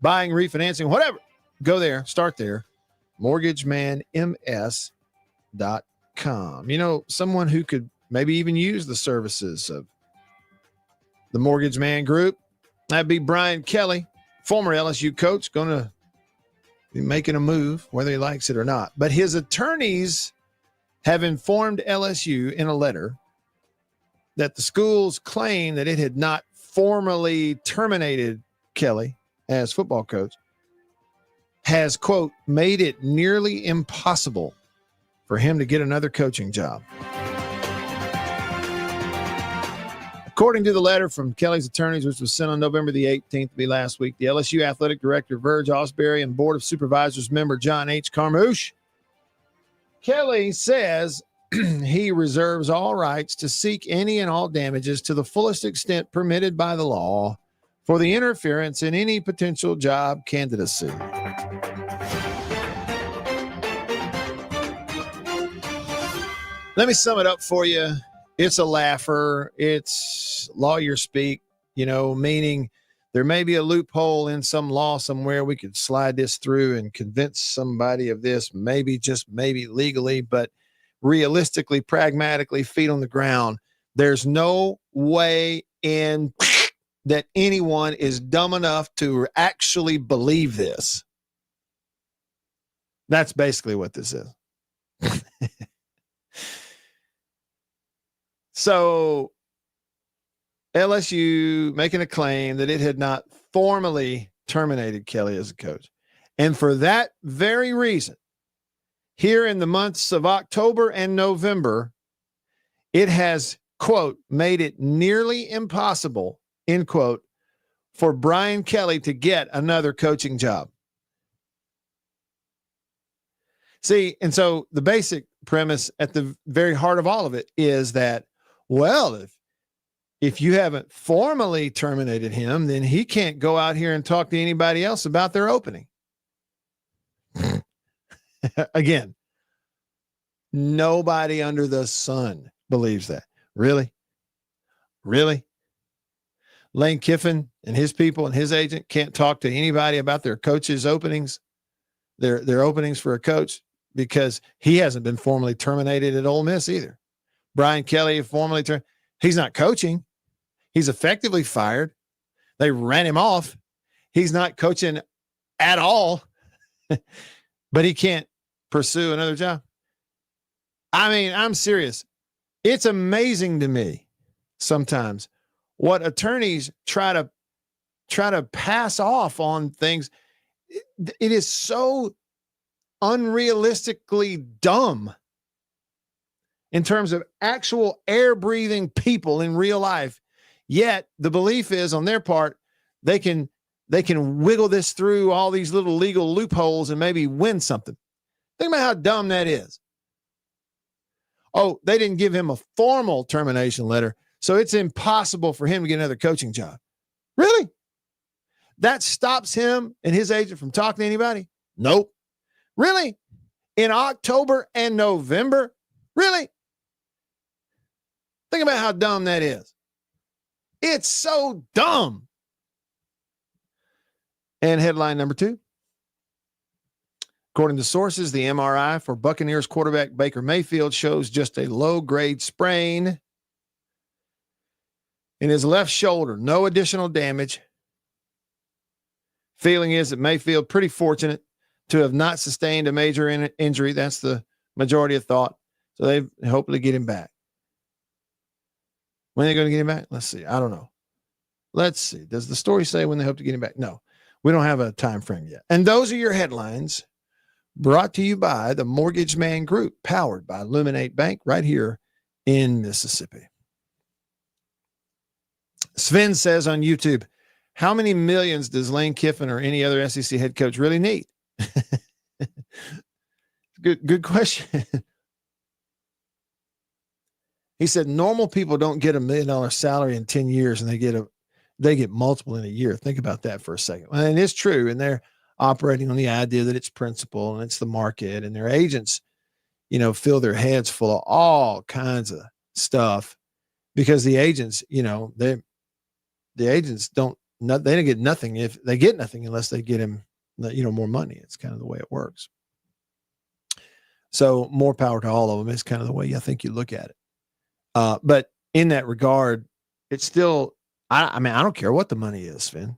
A: buying, refinancing, whatever, go there, start there. mortgagemanms.com. Someone who could maybe even use the services of the Mortgage Man Group, that'd be Brian Kelly, former LSU coach, going to be making a move, whether he likes it or not. But his attorneys have informed LSU in a letter that the school's claim that it had not formally terminated Kelly as football coach has, quote, made it nearly impossible for him to get another coaching job. According to the letter from Kelly's attorneys, which was sent on November the 18th, to be last week, the LSU athletic director, Verge Osbury, and Board of Supervisors member John H. Carmouche, Kelly says he reserves all rights to seek any and all damages to the fullest extent permitted by the law for the interference in any potential job candidacy. Let me sum it up for you. It's a laugher. It's lawyer speak, meaning there may be a loophole in some law somewhere. We could slide this through and convince somebody of this, maybe, just maybe legally, but realistically, pragmatically, feet on the ground, there's no way in that anyone is dumb enough to actually believe this. That's basically what this is. So LSU making a claim that it had not formally terminated Kelly as a coach. And for that very reason, here in the months of October and November, it has, quote, made it nearly impossible, end quote, for Brian Kelly to get another coaching job. See, and so the basic premise at the very heart of all of it is that, well, if you haven't formally terminated him, then he can't go out here and talk to anybody else about their opening. Again, nobody under the sun believes that. Really? Really? Lane Kiffin and his people and his agent can't talk to anybody about their coach's openings, their openings for a coach, because he hasn't been formally terminated at Ole Miss either. Brian Kelly formally he's not coaching. He's effectively fired. They ran him off. He's not coaching at all, but he can't pursue another job. I mean, I'm serious. It's amazing to me sometimes what attorneys try to pass off on things. It is so unrealistically dumb in terms of actual air breathing people in real life. Yet the belief is on their part, they can wiggle this through all these little legal loopholes and maybe win something. Think about how dumb that is. Oh, they didn't give him a formal termination letter, so it's impossible for him to get another coaching job. Really? That stops him and his agent from talking to anybody? Nope. Really? In October and November? Really? Think about how dumb that is. It's so dumb. And headline number 2. According to sources, the MRI for Buccaneers quarterback Baker Mayfield shows just a low-grade sprain in his left shoulder. No additional damage. Feeling is that Mayfield pretty fortunate to have not sustained a major injury. That's the majority of thought. So they hopefully get him back. When are they going to get him back? Let's see. I don't know. Let's see. Does the story say when they hope to get him back? No, we don't have a time frame yet. And those are your headlines, brought to you by the Mortgage Man Group, powered by Illuminate Bank right here in Mississippi. Sven says on YouTube, how many millions does Lane Kiffin or any other SEC head coach really need? Good question. He said normal people don't get $1 million salary in 10 years and they get multiple in a year. Think about that for a second. And it's true. And they're operating on the idea that it's principle and it's the market, and their agents, fill their heads full of all kinds of stuff because the agents, the agents they don't get nothing if they get nothing unless they get him, more money. It's kind of the way it works. So more power to all of them is kind of the way I think you look at it. But in that regard, it's still, I mean, I don't care what the money is, Finn.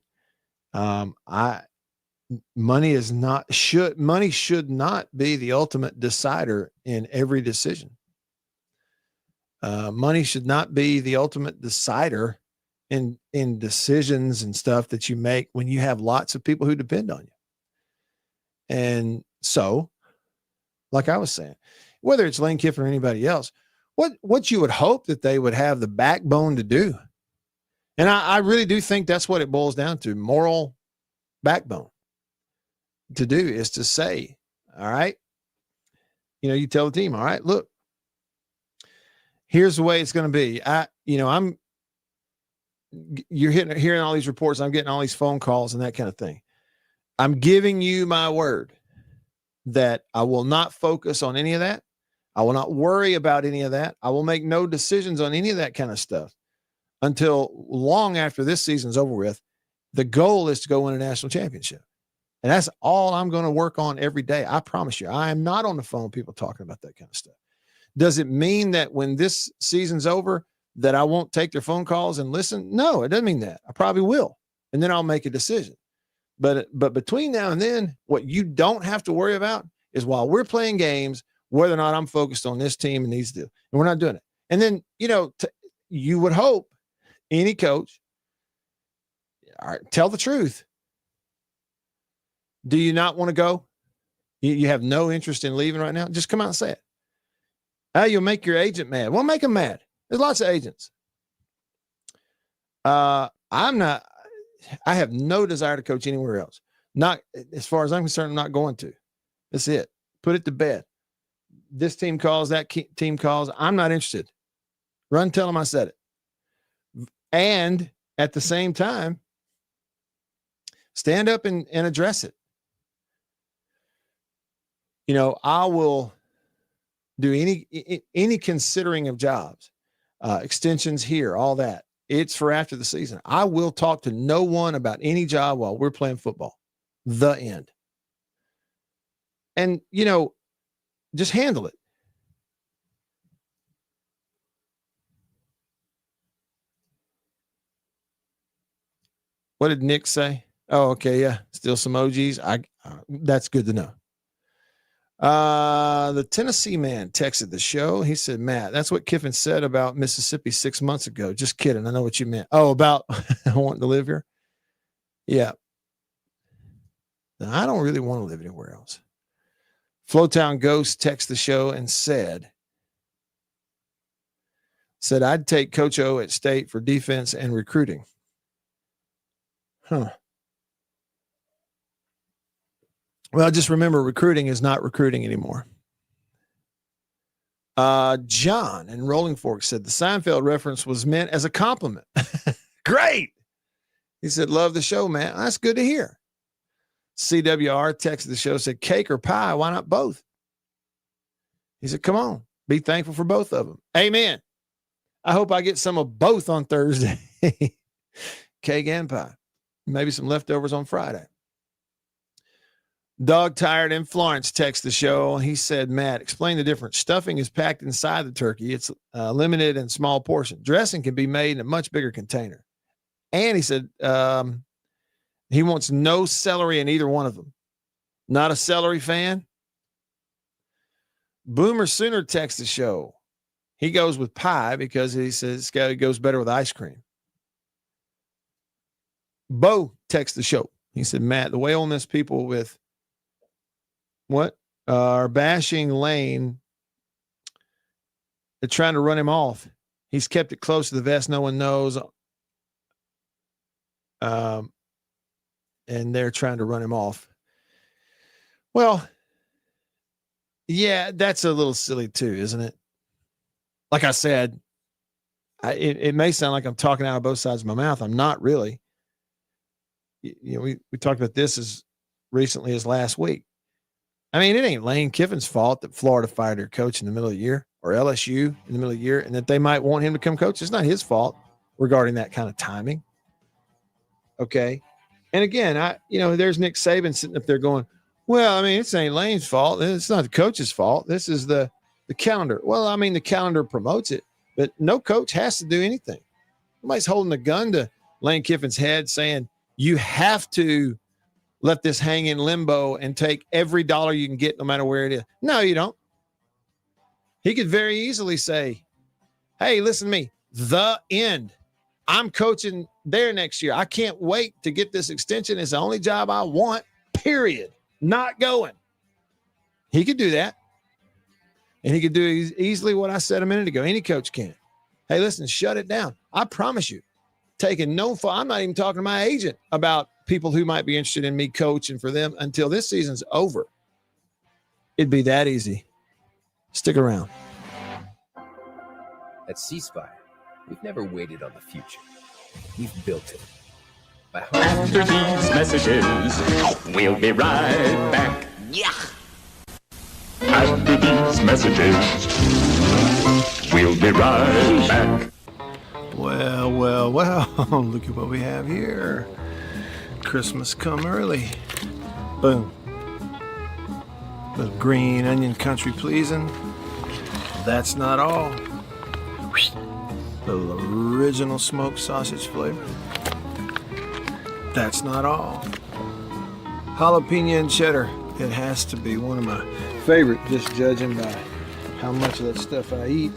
A: Money should not be the ultimate decider in every decision. Money should not be the ultimate decider in decisions and stuff that you make when you have lots of people who depend on you. And so, like I was saying, whether it's Lane Kiffin or anybody else, what you would hope that they would have the backbone to do. And I really do think that's what it boils down to, moral backbone to do, is to say, all right, you tell the team, all right, look, here's the way it's going to be. You're hearing all these reports. I'm getting all these phone calls and that kind of thing. I'm giving you my word that I will not focus on any of that. I will not worry about any of that. I will make no decisions on any of that kind of stuff until long after this season's over with. The goal is to go win a national championship. And that's all I'm going to work on every day. I promise you, I am not on the phone with people talking about that kind of stuff. Does it mean that when this season's over that I won't take their phone calls and listen? No, it doesn't mean that. I probably will. And then I'll make a decision. But between now and then, what you don't have to worry about is while we're playing games, whether or not I'm focused on this team and these do. And we're not doing it. And then, you would hope any coach, all right, tell the truth. Do you not want to go? You have no interest in leaving right now? Just come out and say it. You'll make your agent mad. Well, make them mad. There's lots of agents. I have no desire to coach anywhere else. Not as far as I'm concerned, I'm not going to. That's it. Put it to bed. This team calls, that team calls. I'm not interested. Run, tell them I said it. And at the same time, stand up and address it. You know, I will do any considering of jobs, extensions here, all that. It's for after the season. I will talk to no one about any job while we're playing football. The end. And, you know, just handle it. What did Nick say? Oh, okay. Yeah. Still some emojis. That's good to know. The Tennessee man texted the show. He said, Matt, that's what Kiffin said about Mississippi 6 months ago. Just kidding. I know what you meant. Oh, about wanting to live here. Yeah. I don't really want to live anywhere else. Flowtown Ghost texted the show and said, I'd take Coach O at State for defense and recruiting. Huh. Well, just remember, recruiting is not recruiting anymore. John in Rolling Fork said the Seinfeld reference was meant as a compliment. Great. He said, love the show, man. That's good to hear. CWR texted the show, said cake or pie. Why not both? He said, come on, be thankful for both of them. Amen. I hope I get some of both on Thursday. Cake and pie. Maybe some leftovers on Friday. Dog Tired in Florence texted the show. He said, Matt, explain the difference. Stuffing is packed inside the turkey. It's limited and small portion. Dressing can be made in a much bigger container. And he said he wants no celery in either one of them. Not a celery fan? Boomer Sooner texted the show. He goes with pie because he says it goes better with ice cream. Bo texted the show. He said, Matt, the way Ole Miss people with what are bashing Lane, they're trying to run him off. He's kept it close to the vest. No one knows. And they're trying to run him off. Well, yeah, that's a little silly too, isn't it? Like I said, it may sound like I'm talking out of both sides of my mouth. I'm not really. You know, we talked about this as recently as last week. I mean, it ain't Lane Kiffin's fault that Florida fired their coach in the middle of the year, or LSU in the middle of the year, and that they might want him to come coach. It's not his fault regarding that kind of timing. Okay. And again, there's Nick Saban sitting up there going, well, I mean, it's ain't Lane's fault. It's not the coach's fault. This is the calendar. Well, I mean, the calendar promotes it, but no coach has to do anything. Nobody's holding a gun to Lane Kiffin's head saying, you have to let this hang in limbo and take every dollar you can get no matter where it is. No, you don't. He could very easily say, hey, listen to me, the end. I'm coaching there next year. I can't wait to get this extension. It's the only job I want, period. Not going. He could do that. And he could do easily what I said a minute ago. Any coach can. Hey, listen, shut it down. I promise you, taking no fault. I'm not even talking to my agent about people who might be interested in me coaching for them until this season's over. It'd be that easy. Stick around.
M: At C Spire, we've never waited on the future. We've built it.
N: After these messages, we'll be right back. Yeah. After these messages, we'll be right back.
G: Well, look at what we have here. Christmas come early. Boom. Little green onion country pleasing. That's not all. Little original smoked sausage flavor. That's not all. Jalapeno and cheddar. It has to be one of my favorite, just judging by how much of that stuff I eat.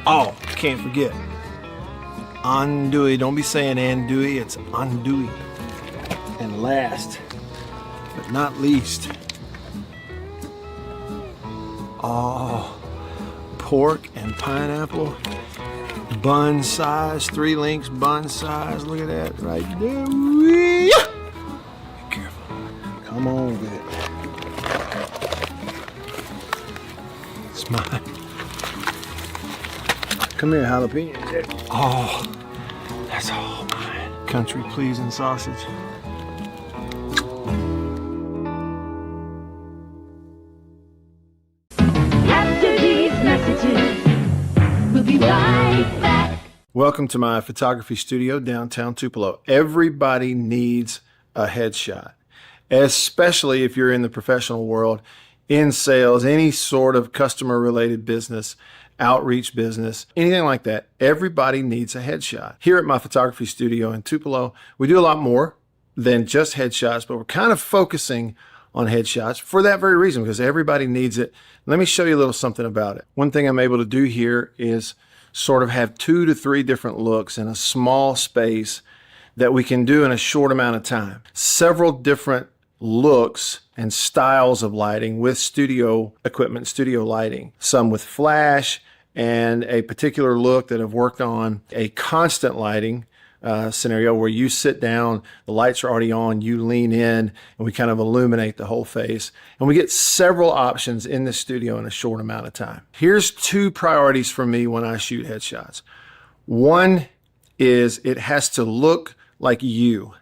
G: Oh, can't forget. Andouille. Don't be saying andouille. It's andouille. And last, but not least, Oh, pork and pineapple. Bun size, 3 links bun size. Look at that right there. Be careful. Come on with it. It's mine. Come here, jalapeno. Oh, that's all mine. Country pleasing sausage.
D: After these messages, we'll be right back.
G: Welcome to my photography studio downtown Tupelo. Everybody needs a headshot, especially if you're in the professional world, in sales, any sort of customer related business, outreach business, anything like that. Everybody needs a headshot. Here at my photography studio in Tupelo, we do a lot more than just headshots, but we're kind of focusing on headshots for that very reason, because everybody needs it. Let me show you a little something about it. One thing I'm able to do here is sort of have 2 to 3 different looks in a small space that we can do in a short amount of time. Several different looks and styles of lighting with studio equipment, studio lighting. Some with flash and a particular look that I've worked on, a constant lighting scenario where you sit down, the lights are already on, you lean in, and we kind of illuminate the whole face. And we get several options in the studio in a short amount of time. Here's 2 priorities for me when I shoot headshots. One is it has to look like you.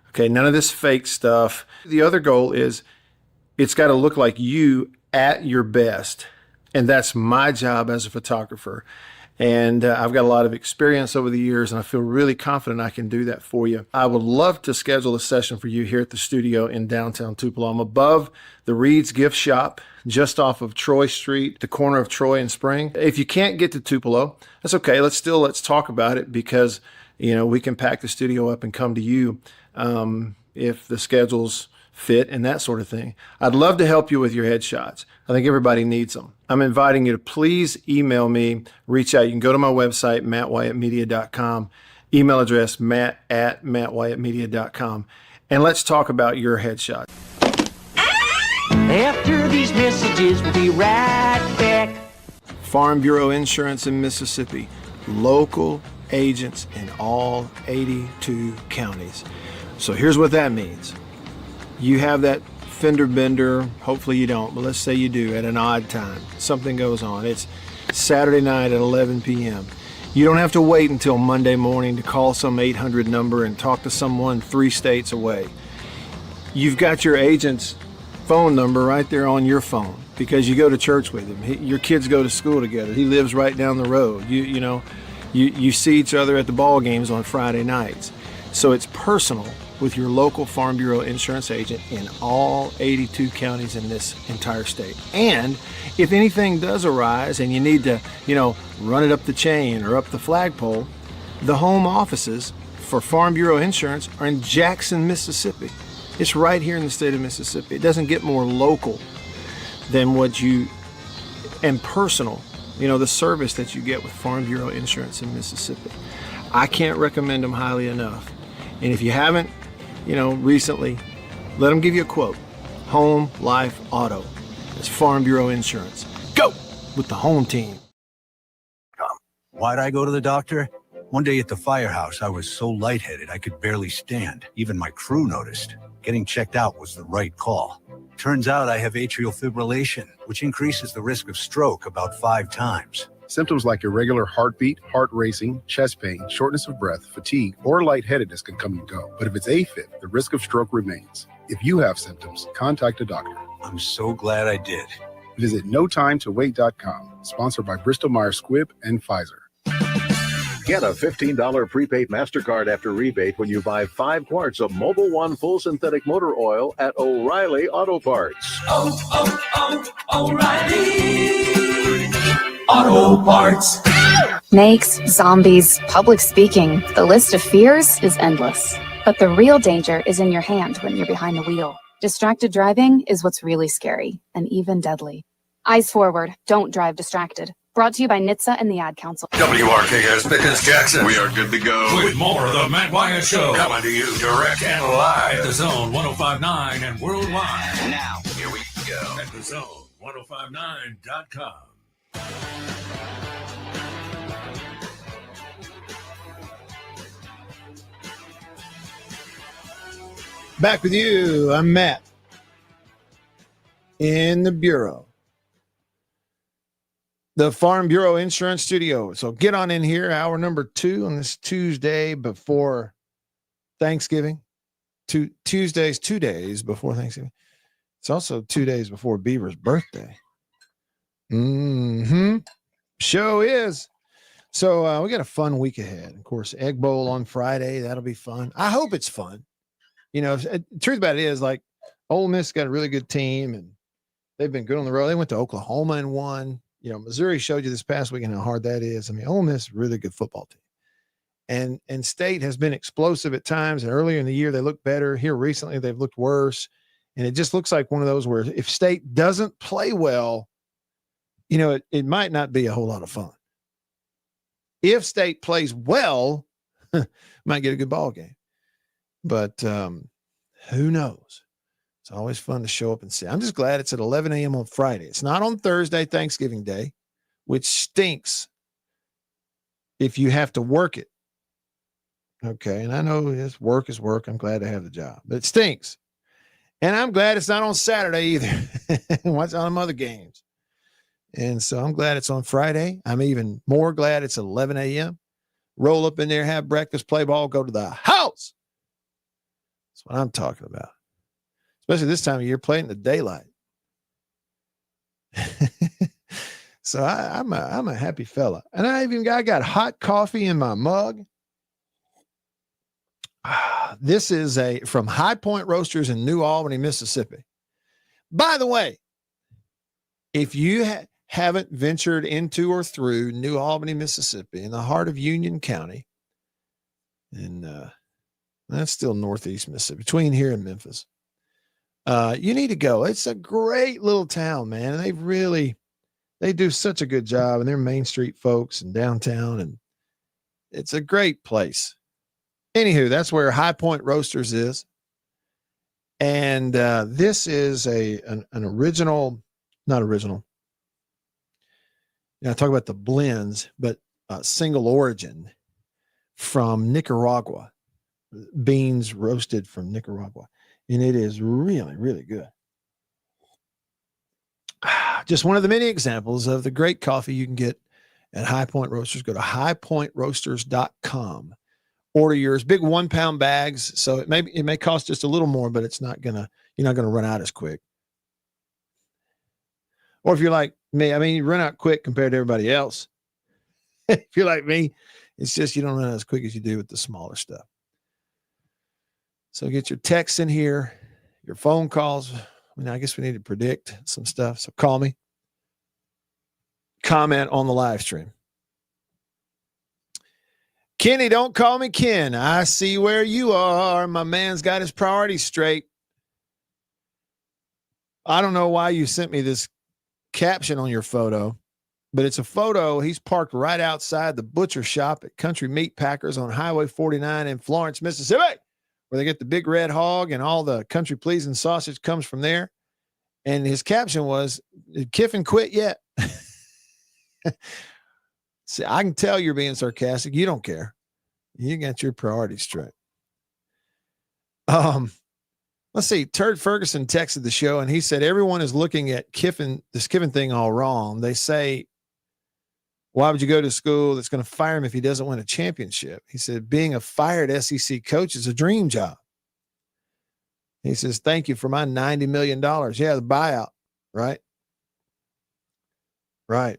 G: Okay, none of this fake stuff. The other goal is it's got to look like you at your best. And that's my job as a photographer. And I've got a lot of experience over the years, and I feel really confident I can do that for you. I would love to schedule a session for you here at the studio in downtown Tupelo. I'm above the Reed's Gift Shop, just off of Troy Street, the corner of Troy and Spring. If you can't get to Tupelo, that's okay. Let's talk about it, because we can pack the studio up and come to you if the schedules fit and that sort of thing. I'd love to help you with your headshots. I think everybody needs them. I'm inviting you to please email me, reach out. You can go to my website, mattwhyattmedia.com, email address matt@mattwhyattmedia.com, and let's talk about your headshot.
D: After these messages, we'll be right back.
G: Farm Bureau Insurance in Mississippi, local agents in all 82 counties. So here's what that means. You have that fender bender, hopefully you don't, but let's say you do at an odd time. Something goes on. It's Saturday night at 11 p.m. You don't have to wait until Monday morning to call some 800 number and talk to someone 3 states away. You've got your agent's phone number right there on your phone because you go to church with him. Your kids go to school together. He lives right down the road. You see each other at the ball games on Friday nights. So it's personal with your local Farm Bureau insurance agent in all 82 counties in this entire state. And if anything does arise and you need to, run it up the chain or up the flagpole, the home offices for Farm Bureau Insurance are in Jackson, Mississippi. It's right here in the state of Mississippi. It doesn't get more local than and personal, the service that you get with Farm Bureau Insurance in Mississippi. I can't recommend them highly enough. And if you haven't, recently, let them give you a quote. Home, life, auto. It's Farm Bureau Insurance. Go with the home team.
O: Why'd I go to the doctor? One day at the firehouse, I was so lightheaded I could barely stand. Even my crew noticed. Getting checked out was the right call. Turns out I have atrial fibrillation, which increases the risk of stroke about 5 times.
P: Symptoms like irregular heartbeat, heart racing, chest pain, shortness of breath, fatigue, or lightheadedness can come and go. But if it's AFib, the risk of stroke remains. If you have symptoms, contact a doctor.
O: I'm so glad I did.
P: Visit NoTimeToWait.com, sponsored by Bristol-Myers Squibb and Pfizer.
Q: Get a $15 prepaid MasterCard after rebate when you buy 5 quarts of Mobil 1 full synthetic motor oil at O'Reilly Auto Parts.
H: O'Reilly Auto Parts.
R: Snakes, zombies, public speaking. The list of fears is endless. But the real danger is in your hand when you're behind the wheel. Distracted driving is what's really scary and even deadly. Eyes forward, don't drive distracted. Brought to you by NHTSA and the Ad Council.
H: WRKS Pickens Jackson. We are good to go. With more of the Matt Wyatt Show. Coming to you direct and live at the Zone 105.9 and worldwide.
S: Now, here we go.
H: At the Zone. 1059.com.
A: Back with you. I'm Matt in the Bureau, the Farm Bureau Insurance Studio. So get on in here, hour number 2 on this Tuesday before Thanksgiving. Tuesdays, 2 days before Thanksgiving. It's also 2 days before Beaver's birthday. Show is. So we got a fun week ahead. Of course, Egg Bowl on Friday. That'll be fun. I hope it's fun. You know, the truth about it is, like, Ole Miss got a really good team, and they've been good on the road. They went to Oklahoma and won. You know, Missouri showed you this past weekend how hard that is. I mean, Ole Miss is a really good football team. And State has been explosive at times. And earlier in the year, they looked better. Here recently, they've looked worse. And it just looks like one of those where if State doesn't play well, you know, it might not be a whole lot of fun. If State plays well, might get a good ball game. But who knows? It's always fun to show up and see. I'm just glad it's at 11 a.m. on Friday. It's not on Thursday, Thanksgiving Day, which stinks if you have to work it. Okay, and I know this work is work. I'm glad to have the job, but it stinks. And I'm glad it's not on Saturday either. Watch all them other games. And so I'm glad it's on Friday. I'm even more glad it's at 11 a.m. Roll up in there, have breakfast, play ball, go to the house. That's what I'm talking about. Especially this time of year, playing in the daylight. So I'm a happy fella. And I got hot coffee in my mug. This is from High Point Roasters in New Albany, Mississippi. By the way, if you haven't ventured into or through New Albany, Mississippi, in the heart of Union County, and that's still northeast Mississippi, between here and Memphis, you need to go. It's a great little town, man. And they do such a good job, and they're Main Street folks and downtown, and it's a great place. Anywho, that's where High Point Roasters is. And this is an original, not original. I talk about the blends, but single origin from Nicaragua. Beans roasted from Nicaragua. And it is really, really good. Just one of the many examples of the great coffee you can get at High Point Roasters. Go to highpointroasters.com. Order yours, big 1 pound bags. So it may cost just a little more, but you're not gonna run out as quick. Or if you're like me, I mean, you run out quick compared to everybody else. If you're like me, it's just you don't run out as quick as you do with the smaller stuff. So get your texts in here, your phone calls. I mean, I guess we need to predict some stuff. So call me. Comment on the live stream. Kenny, don't call me Ken. I see where you are. My man's got his priorities straight. I don't know why you sent me this caption on your photo, but it's a photo. He's parked right outside the butcher shop at Country Meat Packers on Highway 49 in Florence, Mississippi, where they get the big red hog and all the country pleasing sausage comes from there. And his caption was, "Did Kiffin quit yet?" See, I can tell you're being sarcastic. You don't care. You got your priorities straight. Let's see. Turd Ferguson texted the show, and he said everyone is looking at this Kiffin thing all wrong. They say, why would you go to school that's going to fire him if he doesn't win a championship? He said, being a fired SEC coach is a dream job. He says, thank you for my $90 million. Yeah, the buyout, right? Right.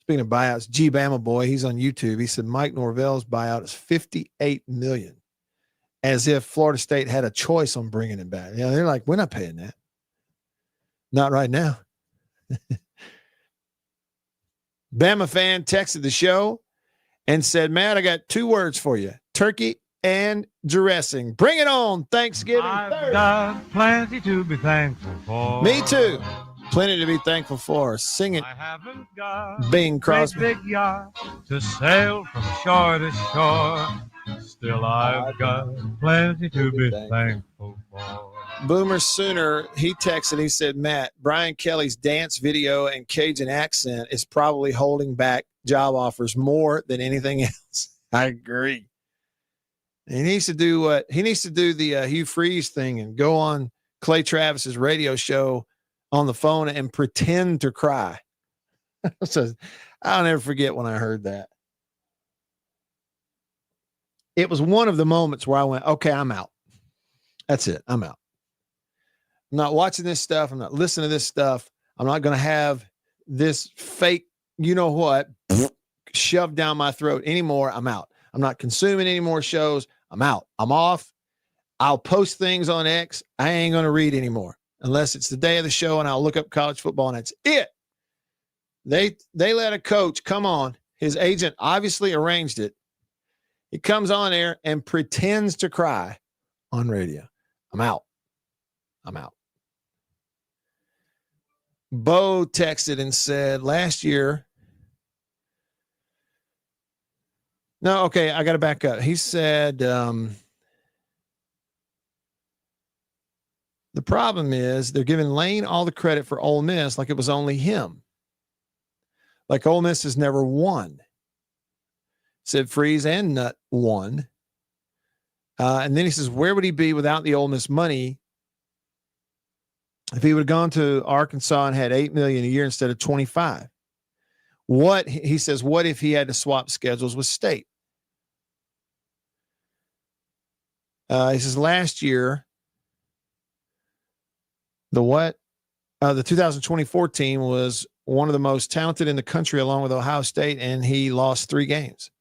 A: Speaking of buyouts, G Bama Boy, he's on YouTube. He said Mike Norvell's buyout is $58 million, as if Florida State had a choice on bringing him back. Yeah, they're like, we're not paying that. Not right now. Bama fan texted the show and said, Matt, I got 2 words for you: turkey and dressing. Bring it on, Thanksgiving Thursday.
B: Got plenty to be thankful for.
A: Me too. Plenty to be thankful for. Sing it, Bing Crosby.
B: Great big yacht to sail from shore to shore. Still I've got plenty to be thankful for.
A: Boomer Sooner, he texted, he said, Matt, Brian Kelly's dance video and Cajun accent is probably holding back job offers more than anything else. I agree. He needs to do the Hugh Freeze thing and go on Clay Travis's radio show on the phone and pretend to cry. So I'll never forget when I heard that. It was one of the moments where I went, okay, I'm out. That's it. I'm out. I'm not watching this stuff. I'm not listening to this stuff. I'm not going to have this fake, you know what, shoved down my throat anymore. I'm out. I'm not consuming any more shows. I'm out. I'm off. I'll post things on X. I ain't going to read anymore unless it's the day of the show and I'll look up college football and that's it. They let a coach come on. His agent obviously arranged it. He comes on air and pretends to cry on radio. I'm out. I'm out. Bo texted and said last year. No, okay, I got to back up. He said the problem is they're giving Lane all the credit for Ole Miss like it was only him. Like Ole Miss has never won. Said Freeze and Nutt won. And then he says, where would he be without the Ole Miss money? If he would have gone to Arkansas and had $8 million a year instead of 25, he says, what if he had to swap schedules with State? He says last year, the 2024 team was one of the most talented in the country along with Ohio State, and he lost 3 games.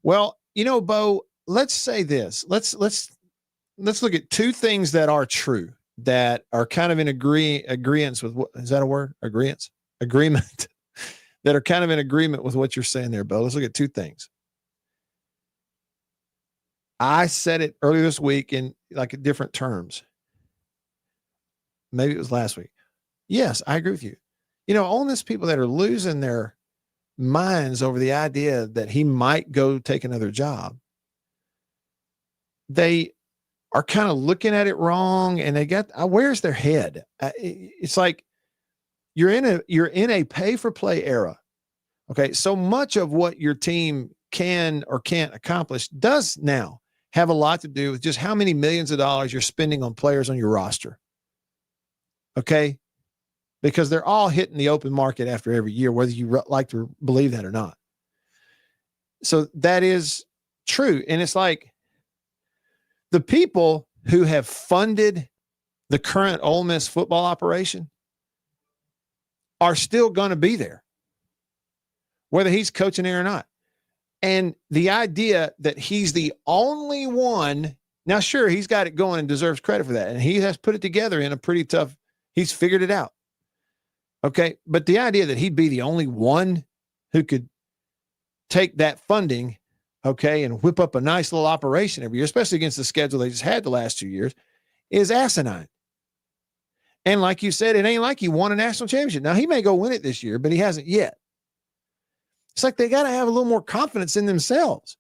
A: Well, Bo, let's say this. Let's look at 2 things that are true, that are kind of in agreement with what is that a word? Agreement that are kind of in agreement with what you're saying there, Bo. Let's look at 2 things. I said it earlier this week in like different terms. Maybe it was last week. Yes, I agree with you. All these people that are losing their minds over the idea that he might go take another job, they are kind of looking at it wrong, and they got where's their head? It's like you're in a pay for play era. Okay, so much of what your team can or can't accomplish does now have a lot to do with just how many millions of dollars you're spending on players on your roster. Okay, because they're all hitting the open market after every year, whether you like to believe that or not. So that is true, and it's like the people who have funded the current Ole Miss football operation are still going to be there, whether he's coaching there or not. And the idea that he's the only one, now sure, he's got it going and deserves credit for that. And he has put it together in a pretty tough, he's figured it out. Okay. But the idea that he'd be the only one who could take that funding, okay, and whip up a nice little operation every year, especially against the schedule they just had the last 2 years, is asinine. And like you said, it ain't like he won a national championship. Now, he may go win it this year, but he hasn't yet. It's like they got to have a little more confidence in themselves.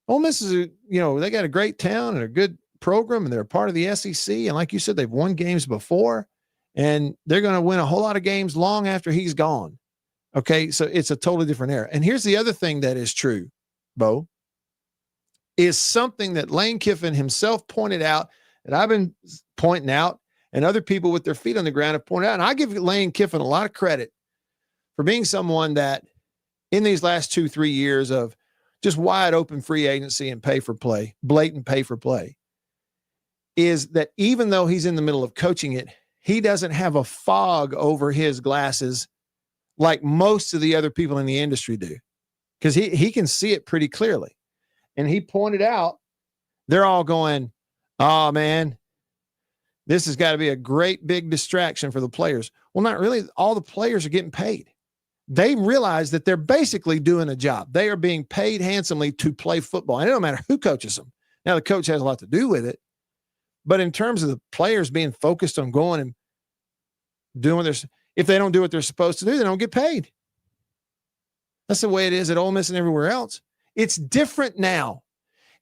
A: Ole Miss is, they got a great town and a good program, and they're a part of the SEC. And like you said, they've won games before, and they're going to win a whole lot of games long after he's gone. Okay, so it's a totally different era. And here's the other thing that is true, Bo, is something that Lane Kiffin himself pointed out, that I've been pointing out, and other people with their feet on the ground have pointed out. And I give Lane Kiffin a lot of credit for being someone that in these last 2-3 years of just wide open free agency and pay for play, blatant pay for play, is that even though he's in the middle of coaching it, he doesn't have a fog over his glasses like most of the other people in the industry do, because he can see it pretty clearly. And he pointed out, they're all going, oh man, this has got to be a great big distraction for the players. Well, not really. All the players are getting paid. They realize that they're basically doing a job. They are being paid handsomely to play football. And it don't matter who coaches them. Now, the coach has a lot to do with it. But in terms of the players being focused on going and doing if they don't do what they're supposed to do, they don't get paid. That's the way it is at Ole Miss and everywhere else. It's different now.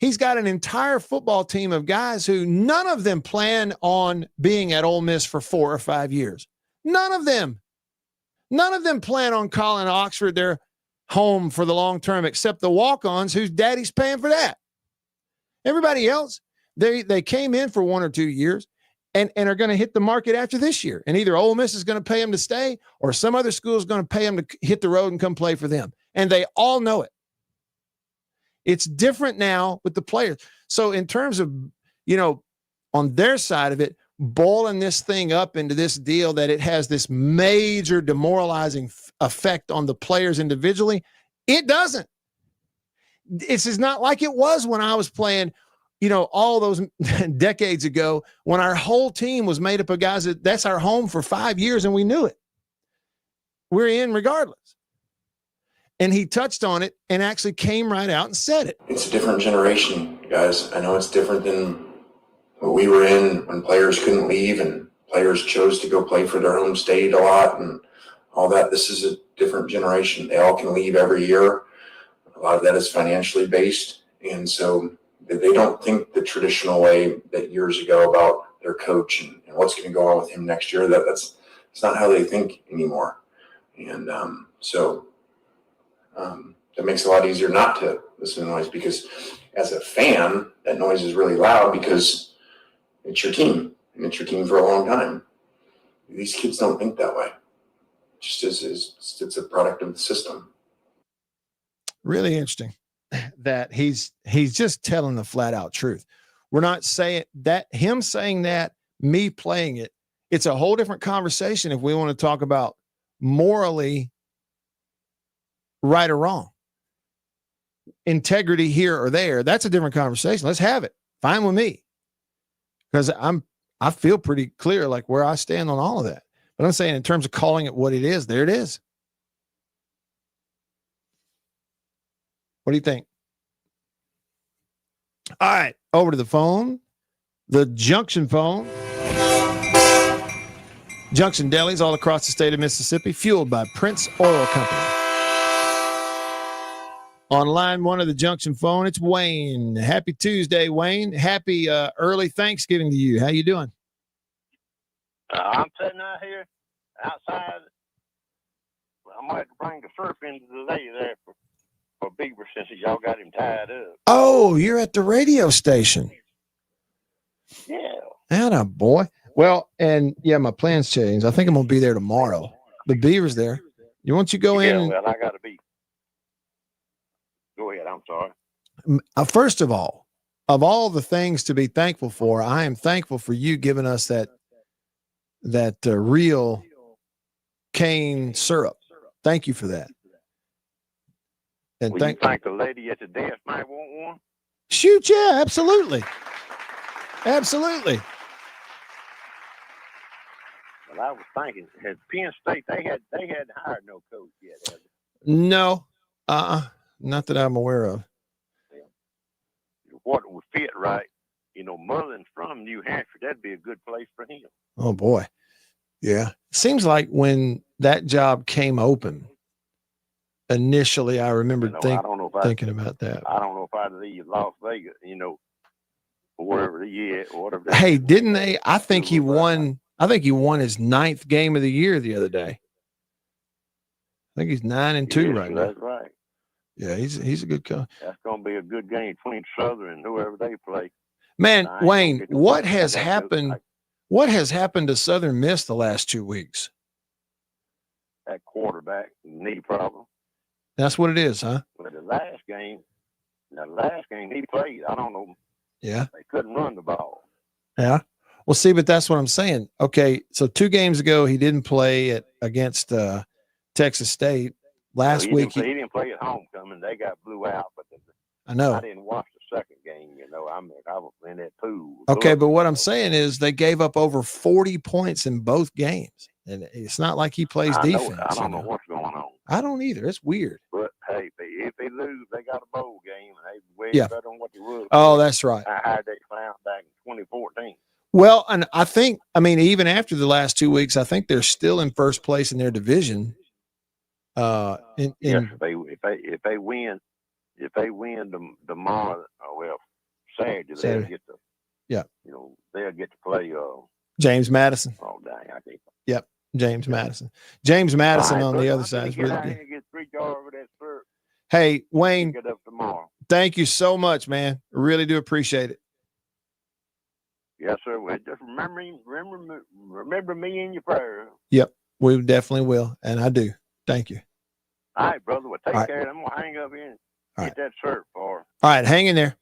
A: He's got an entire football team of guys who none of them plan on being at Ole Miss for 4 or 5 years. None of them. None of them plan on calling Oxford their home for the long term, except the walk-ons whose daddy's paying for that. Everybody else, they came in for 1 or 2 years and are going to hit the market after this year. And either Ole Miss is going to pay them to stay or some other school is going to pay them to hit the road and come play for them. And they all know it. It's different now with the players. So in terms of, on their side of it, boiling this thing up into this deal that it has this major demoralizing effect on the players individually, it doesn't. It's not like it was when I was playing, all those decades ago when our whole team was made up of guys that's our home for 5 years and we knew it. We're in regardless. And he touched on it and actually came right out and said it.
S: It's a different generation, guys. I know it's different than what we were in when players couldn't leave and players chose to go play for their home state a lot and all that. This is a different generation. They all can leave every year. A lot of that is financially based. And so they don't think the traditional way that years ago about their coach and what's going to go on with him next year. That's not how they think anymore. And that makes it a lot easier not to listen to noise, because as a fan, that noise is really loud because it's your team and it's your team for a long time. These kids don't think that way. It's a product of the system.
A: Really interesting that he's just telling the flat out truth. We're not saying that him saying that, me playing it. It's a whole different conversation if we want to talk about morally right or wrong. Integrity here or there, that's a different conversation. Let's have it. Fine with me. Because I feel pretty clear like where I stand on all of that. But I'm saying in terms of calling it what it is, there it is. What do you think? All right, over to the phone. The Junction phone. Junction delis all across the state of Mississippi, fueled by Prince Oil Company. On line one of the Junction phone, it's Wayne. Happy Tuesday, Wayne. Happy early Thanksgiving to you. How you doing?
T: I'm sitting out here outside. I might bring the surf into the lake there for Beaver since y'all got him tied up.
A: Oh, you're at the radio station.
T: Yeah.
A: Atta boy. Well, and yeah, my plans changed. I think I'm gonna be there tomorrow. The Beaver's there. You want you go in?
T: Yeah, well, I gotta be. Go ahead. I'm sorry.
A: First of all the things to be thankful for, I am thankful for you giving us that real cane syrup. Thank you for that. And
T: you think the lady at the desk might want one?
A: Shoot, yeah, absolutely. Absolutely.
T: Well, I was thinking, at Penn State, they had hired no coach yet, have they?
A: No. Not that I'm aware of.
T: What would fit right, Mullen's from New Hampshire, that'd be a good place for him.
A: Oh boy. Yeah. Seems like when that job came open, initially I remember thinking about that.
T: I don't know if I'd leave Las Vegas, or wherever he is, or whatever.
A: Hey, didn't they? I think he won his 9th game of the year the other day. I think he's 9-2 right now.
T: That's right.
A: Yeah, he's a good coach.
T: That's going to be a good game between Southern and whoever they play.
A: Man, Wayne, what has happened? What has happened to Southern Miss the last 2 weeks?
T: That quarterback knee problem.
A: That's what it is, huh?
T: But the last game he played, I don't know.
A: Yeah.
T: They couldn't run the ball.
A: Yeah. Well, see, but that's what I'm saying. Okay, so 2 games ago he didn't play against Texas State. Last week
T: he didn't play at homecoming. They got blew out, but
A: I know.
T: I didn't watch the second game. I was in that pool.
A: Okay, but what I'm saying is they gave up over 40 points in both games, and it's not like he plays defense.
T: I don't know what's going on.
A: I don't either. It's weird.
T: But hey, if they lose, they got a bowl game, and they way better than what they would.
A: Oh, that's right.
T: I hired that clown back in 2014.
A: Well, and I think, even after the last 2 weeks, I think they're still in first place in their division.
T: Yes, if they win tomorrow, Saturday.
A: Saturday.
T: They'll get to,
A: Yeah.
T: they'll get to play.
A: James Madison.
T: Oh dang, I can't.
A: Yep. James Madison. James Madison
T: All right,
A: on
T: brother,
A: the other
T: I'm
A: side
T: gonna
A: is
T: get
A: really
T: out
A: good.
T: here and get 3 jars of that syrup.
A: Hey, Wayne,
T: Get up tomorrow.
A: thank you so much, man. Really do appreciate it.
T: Yes, sir. Well, just remember me in your prayers.
A: Yep. We definitely will. And I do. Thank you.
T: All right, brother. Well, take
A: All right.
T: care. I'm gonna hang up here and
A: All
T: get that syrup for her.
A: All right. Hang in there.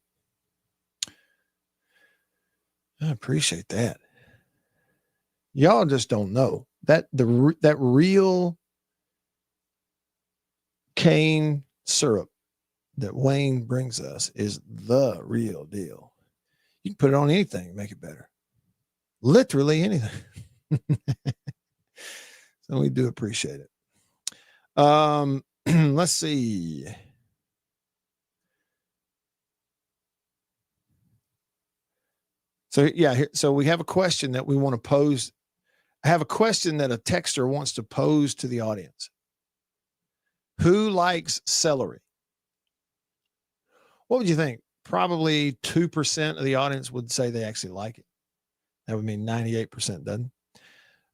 A: I appreciate that. Y'all just don't know that that real cane syrup that Wayne brings us is the real deal. You can put it on anything and make it better. Literally anything. So we do appreciate it. Let's see. So yeah, so we have a question that we want to pose. I have a question that a texter wants to pose to the audience. Who likes celery? What would you think? Probably 2% of the audience would say they actually like it. That would mean 98%, doesn't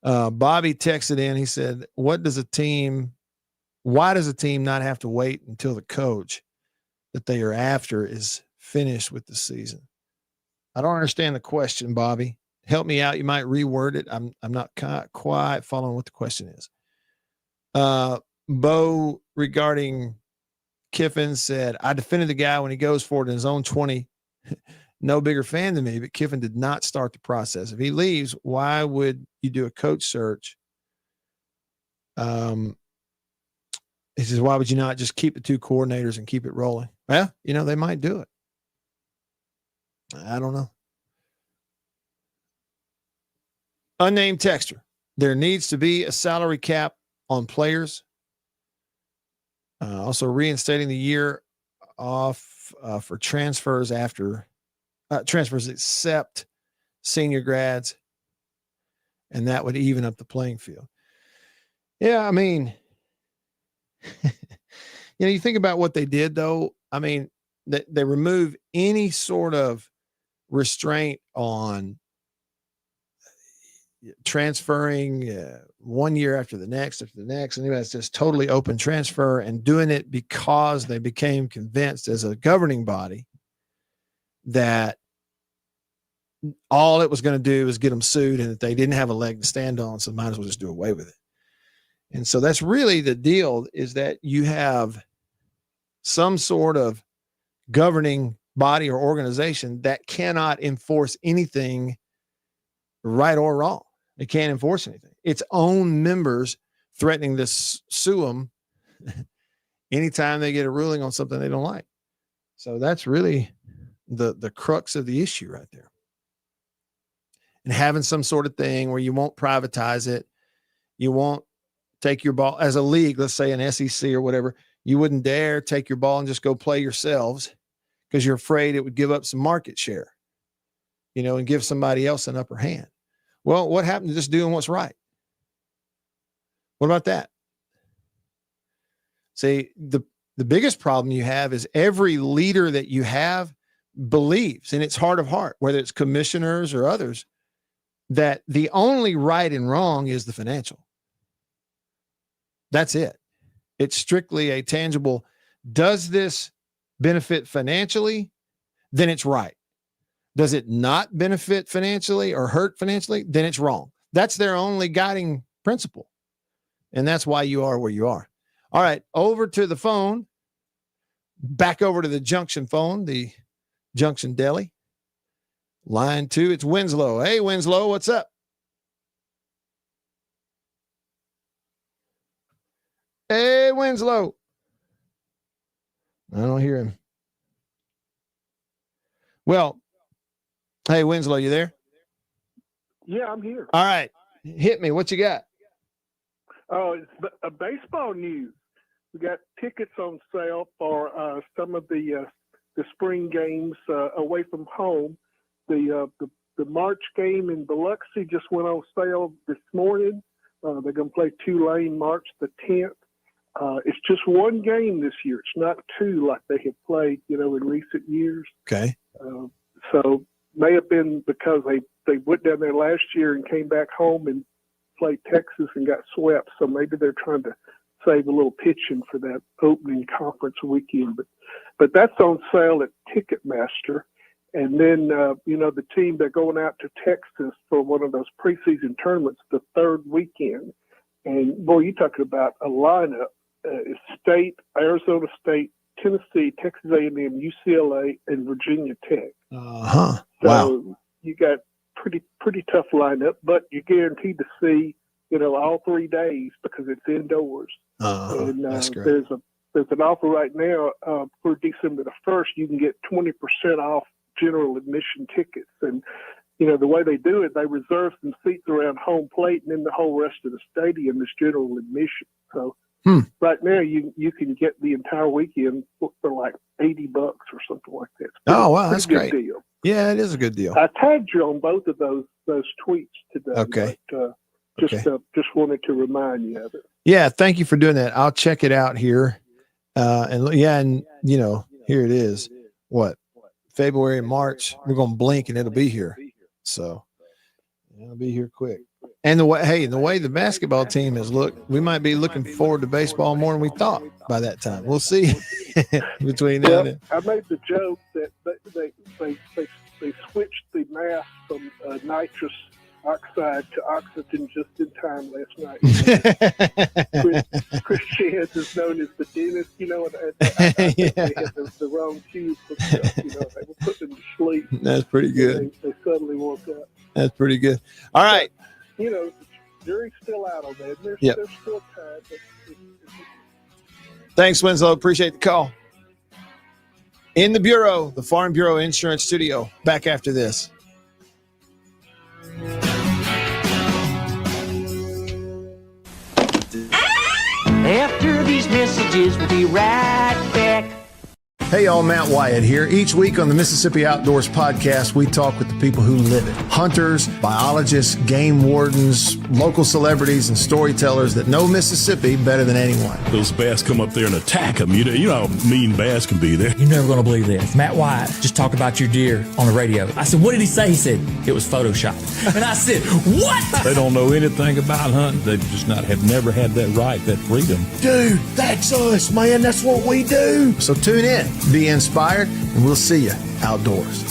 A: it? Bobby texted in. He said, why does a team not have to wait until the coach that they are after is finished with the season? I don't understand the question, Bobby. Help me out. You might reword it. I'm not quite following what the question is. Bo, regarding Kiffin, said, I defended the guy when he goes for it in his own 20. No bigger fan than me, but Kiffin did not start the process. If he leaves, why would you do a coach search? He says, why would you not just keep the 2 coordinators and keep it rolling? Well, they might do it. I don't know. Unnamed texter. There needs to be a salary cap on players. Also reinstating the year off for transfers after transfers except senior grads. And that would even up the playing field. Yeah, I mean, you think about what they did, though. I mean, they remove any sort of restraint on transferring 1 year after the next. Anyway, it's just totally open transfer and doing it because they became convinced as a governing body that all it was going to do was get them sued and that they didn't have a leg to stand on. So might as well just do away with it. And so that's really the deal, is that you have some sort of governing body or organization that cannot enforce anything right or wrong. They can't enforce anything. Its own members threatening to sue them anytime they get a ruling on something they don't like. So that's really the crux of the issue right there. And having some sort of thing where you won't privatize it, you won't take your ball as a league, let's say an SEC or whatever, you wouldn't dare take your ball and just go play yourselves because you're afraid it would give up some market share, and give somebody else an upper hand. Well, what happened to just doing what's right? What about that? See, the biggest problem you have is every leader that you have believes in its heart of heart, whether it's commissioners or others, that the only right and wrong is the financial. That's it. It's strictly a tangible. Does this benefit financially? Then it's right. Does it not benefit financially or hurt financially? Then it's wrong. That's their only guiding principle. And that's why you are where you are. All right. Over to the phone. Back over to the Junction phone, the Junction Deli. Line 2, it's Winslow. Hey, Winslow, what's up? Hey, Winslow. I don't hear him. Well, hey, Winslow, you there?
U: Yeah, I'm here.
A: All right. Hit me. What you got?
U: Oh, it's a baseball news. We got tickets on sale for some of the spring games away from home. The March game in Biloxi just went on sale this morning. They're going to play Tulane March the 10th. It's just one game this year. It's not 2 like they have played, in recent years.
A: Okay.
U: So may have been because they went down there last year and came back home and played Texas and got swept. So maybe they're trying to save a little pitching for that opening conference weekend. But that's on sale at Ticketmaster. And then, the team, they're going out to Texas for one of those preseason tournaments the third weekend. And, boy, you're talking about a lineup. State, Arizona State, Tennessee, Texas A&M, UCLA, and Virginia Tech.
A: Uh-huh.
U: So
A: Wow.
U: you got pretty tough lineup, but you're guaranteed to see, all 3 days because it's indoors. And
A: That's great.
U: there's an offer right now for December the 1st. You can get 20% off general admission tickets. And, the way they do it, they reserve some seats around home plate, and then the whole rest of the stadium is general admission. So right now you can get the entire weekend for like $80 or something like that.
A: Oh, wow. That's
U: Pretty good
A: great.
U: deal.
A: Yeah, it is a good deal.
U: I tagged you on both of those tweets today.
A: Okay.
U: But, just wanted to remind you of it.
A: Yeah, thank you for doing that. I'll check it out here. And here it is. What? February and March. We're going to blink and it'll be here. So it'll be here quick. And the way the basketball team has looked, we might be looking forward to baseball more than we thought by that time. We'll see between now and then.
U: I made the joke that they switched the math from nitrous oxide to oxygen just in time last night. Chris Chance is known as the dentist, I think they had the wrong cube. They were putting them to sleep.
A: That's pretty good.
U: They suddenly woke up.
A: That's pretty good. All right.
U: The jury's still out on that. There's still time.
A: Thanks, Winslow. Appreciate the call. In the Bureau, the Farm Bureau Insurance Studio. Back after this.
D: After these messages, we'll be right back.
A: Hey y'all, Matt Wyatt here. Each week on the Mississippi Outdoors Podcast, we talk with the people who live it. Hunters, biologists, game wardens, local celebrities, and storytellers that know Mississippi better than anyone.
I: Those bass come up there and attack them. You know how mean bass can be there.
V: You're never going to believe this. Matt Wyatt just talked about your deer on the radio. I said, what did he say? He said, it was Photoshopped. And I said, what?
I: They don't know anything about hunting. They just have never had that right, that freedom.
A: Dude, that's us, man. That's what we do. So tune in. Be inspired, and we'll see you outdoors.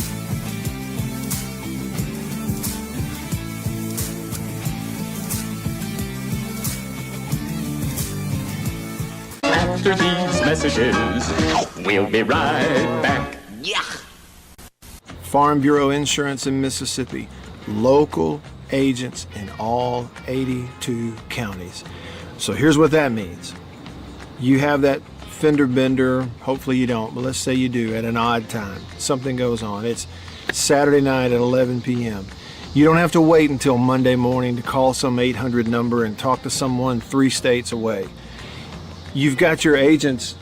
N: After these messages, we'll be right back. Yeah.
G: Farm Bureau Insurance in Mississippi. Local agents in all 82 counties. So here's what that means. You have that fender bender, hopefully you don't, but let's say you do at an odd time. Something goes on. It's Saturday night at 11 p.m. You don't have to wait until Monday morning to call some 800 number and talk to someone 3 states away. You've got your agent's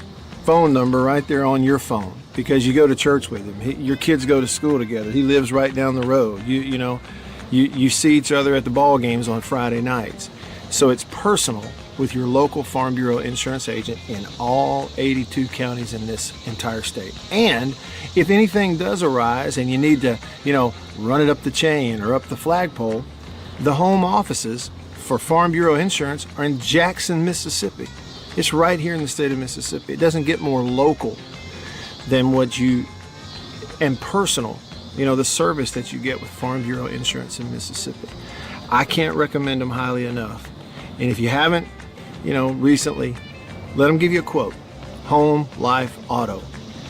G: phone number right there on your phone because you go to church with him. Your kids go to school together. He lives right down the road. You see each other at the ball games on Friday nights. So it's personal with your local Farm Bureau insurance agent in all 82 counties in this entire state. And if anything does arise and you need to, run it up the chain or up the flagpole, the home offices for Farm Bureau Insurance are in Jackson, Mississippi. It's right here in the state of Mississippi. It doesn't get more local than and personal, the service that you get with Farm Bureau Insurance in Mississippi. I can't recommend them highly enough. And if you haven't, recently, let them give you a quote. Home, life, auto.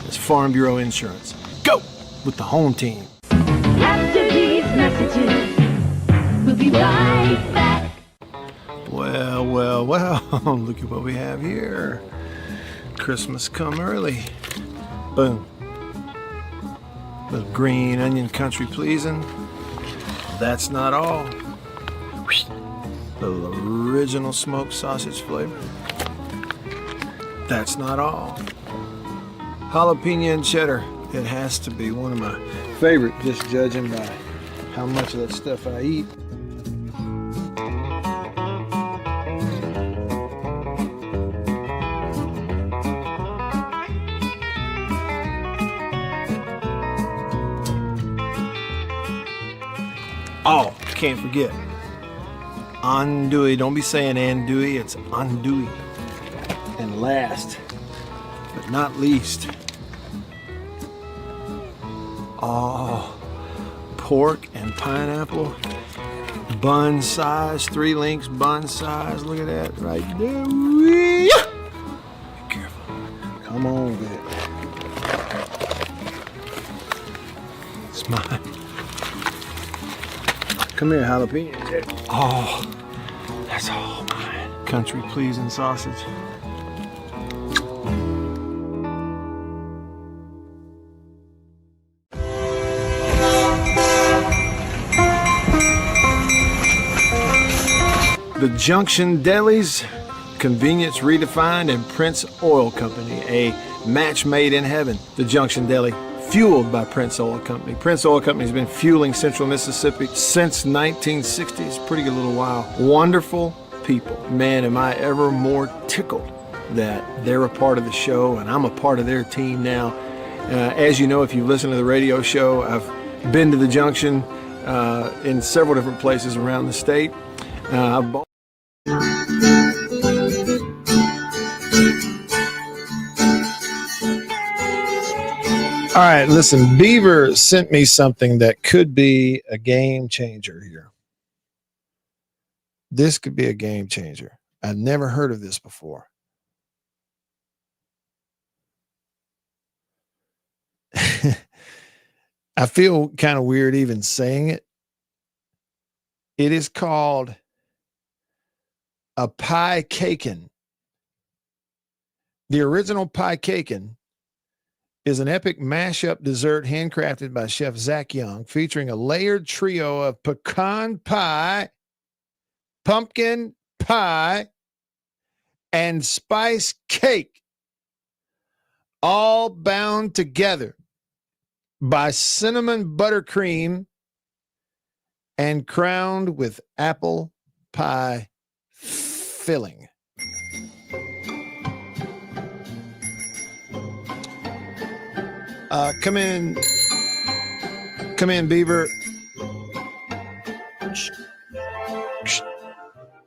G: It's Farm Bureau Insurance. Go with the home team.
D: After these messages, we'll be right back.
G: Well, look at what we have here. Christmas come early. Boom. Little green onion country pleasing. That's not all. Little original smoked sausage flavor. That's not all. Jalapeno and cheddar. It has to be one of my favorite, just judging by how much of that stuff I eat. Oh, can't forget. Andouille. Don't be saying andouille, it's andouille. And last, but not least, pork and pineapple. Bun size, 3 links bun size. Look at that right there. Be careful. Come on with it. It's mine. Come here, jalapeno. Oh, that's all mine. Country pleasing sausage. The Junction Deli's, convenience redefined, and Prince Oil Company, a match made in heaven. The Junction Deli, fueled by Prince Oil Company. Prince Oil Company has been fueling Central Mississippi since 1960. It's a pretty good little while. Wonderful people. Man, am I ever more tickled that they're a part of the show and I'm a part of their team now. As you know, if you listen to the radio show, I've been to the Junction in several different places around the state. All right, listen, Beaver sent me something that could be a game changer here. This could be a game changer. I've never heard of this before. I feel kind of weird even saying it. It is called a pie cakin'. The original pie cakin' is an epic mashup dessert handcrafted by Chef Zach Young, featuring a layered trio of pecan pie, pumpkin pie, and spice cake, all bound together by cinnamon buttercream and crowned with apple pie filling. Come in, Beaver.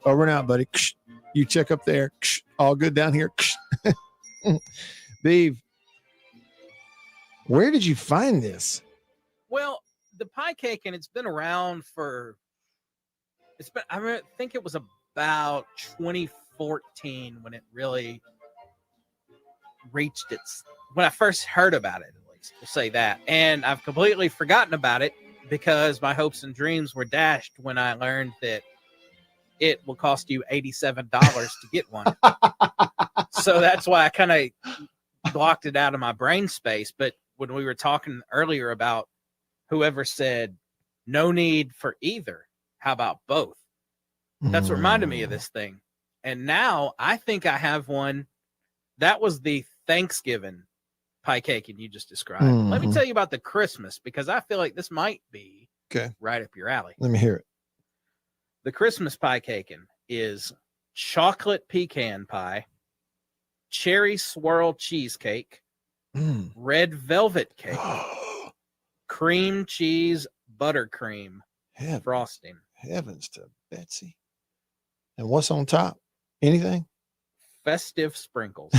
G: Over and out, buddy. You check up there. All good down here. Beav, where did you find this?
C: Well, the pie cake, and it's been around for, I think it was about 2014 when it really reached when I first heard about it. We'll say that. And I've completely forgotten about it because my hopes and dreams were dashed when I learned that it will cost you $87 to get one. So that's why I kind of blocked it out of my brain space. But when we were talking earlier about whoever said no need for either, how about both? That's what reminded me of this thing. And now I think I have one. That was the Thanksgiving pie cake and you just described. Let me tell you about the Christmas, because I feel like this might be right up your alley.
G: Let me hear it.
C: The Christmas pie cake is chocolate pecan pie, cherry swirl cheesecake, red velvet cake, cream cheese buttercream frosting.
G: Heavens to Betsy. And what's on top? Anything?
C: Festive sprinkles.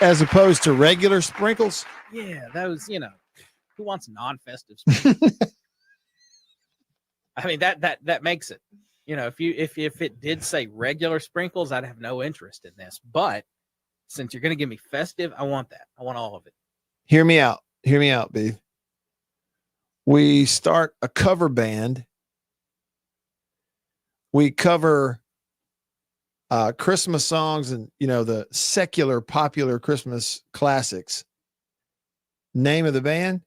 G: As opposed to regular sprinkles?
C: Yeah, those, who wants non-festive sprinkles? I mean, that makes it. If it did say regular sprinkles, I'd have no interest in this. But since you're going to give me festive, I want that. I want all of it.
G: Hear me out, Beav. We start a cover band. We cover Christmas songs and, the secular popular Christmas classics. Name of the band?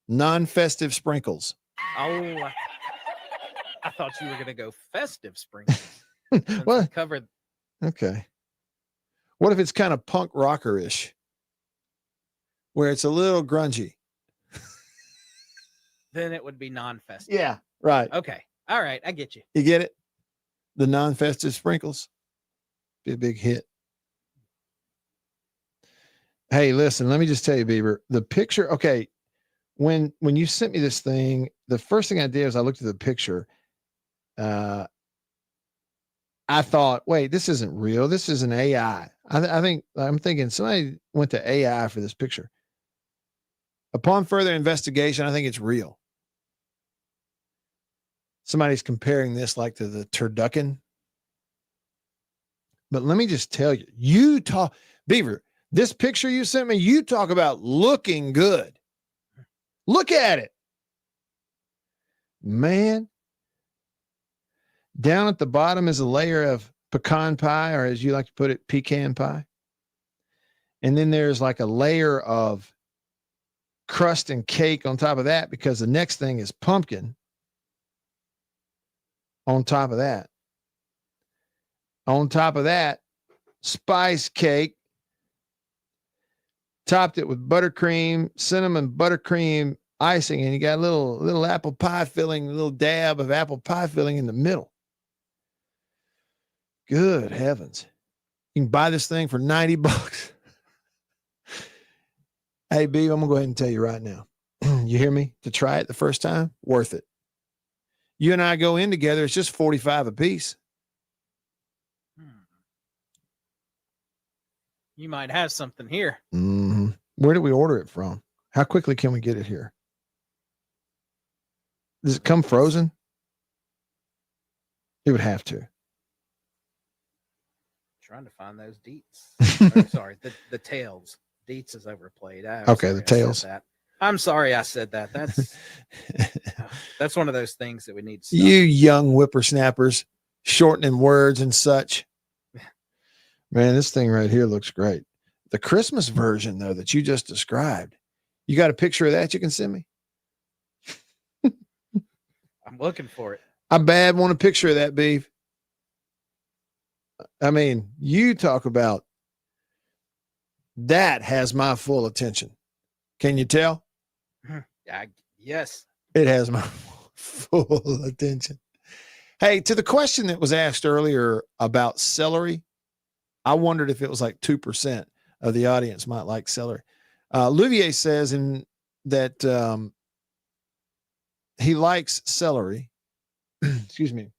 G: Non-Festive Sprinkles.
C: Oh, I thought you were going to go Festive Sprinkles.
G: What?
C: Covered.
G: Okay. What if it's kind of punk rocker-ish, where it's a little grungy?
C: Then it would be non-festive.
G: Yeah, right.
C: Okay. All right. I get you.
G: You get it? The non-festive sprinkles. Be a big hit.
A: Hey, listen, let me just tell you, Bieber, the picture. Okay. When you sent me this thing, the first thing I did was I looked at the picture. I thought, wait, this isn't real. This is an AI. I'm thinking somebody went to AI for this picture. Upon further investigation, I think it's real. Somebody's comparing this like to the turducken. But let me just tell you, Beaver, this picture you sent me, you talk about looking good. Look at it. Man. Down at the bottom is a layer of pecan pie, or as you like to put it, pecan pie. And then there's like a layer of crust and cake on top of that, because the next thing is pumpkin on top of that. On top of that, spice cake. Topped it with buttercream, cinnamon buttercream icing, and you got a little apple pie filling, a little dab of apple pie filling in the middle. Good heavens. You can buy this thing for $90. Hey, B, I'm going to go ahead and tell you right now. You hear me? To try it the first time, worth it. You and I go in together, it's just $45 a piece.
C: You might have something here.
A: Mm-hmm. Where do we order it from? How quickly can we get it here? Does it come frozen? It would have to.
C: Trying to find those deets. Sorry, the tails. Deets is overplayed.
A: Okay, the tails.
C: I'm sorry I said that. That's one of those things that we need to stop.
A: You young whippersnappers, shortening words and such. Man, this thing right here looks great. The Christmas version, though, that you just described, you got a picture of that you can send me?
C: I'm looking for it.
A: I bad want a picture of that, beef. I mean, you talk about that has my full attention. Can you tell?
C: Yes.
A: It has my full attention. Hey, to the question that was asked earlier about celery, I wondered if it was like 2% of the audience might like celery. Louvier says that he likes celery. Excuse me.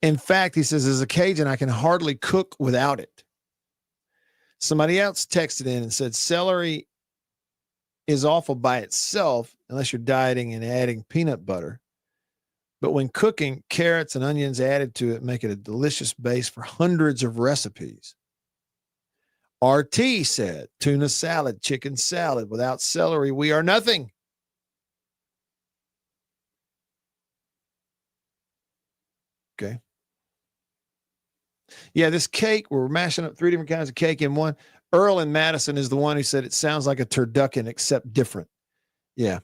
A: In fact, he says, as a Cajun, I can hardly cook without it. Somebody else texted in and said, celery is awful by itself, unless you're dieting and adding peanut butter. But when cooking, carrots and onions added to it make it a delicious base for hundreds of recipes. RT said, tuna salad, chicken salad. Without celery, we are nothing. Okay. Yeah, this cake, we're mashing up 3 different kinds of cake in one. Earl in Madison is the one who said it sounds like a turducken, except different. Yeah.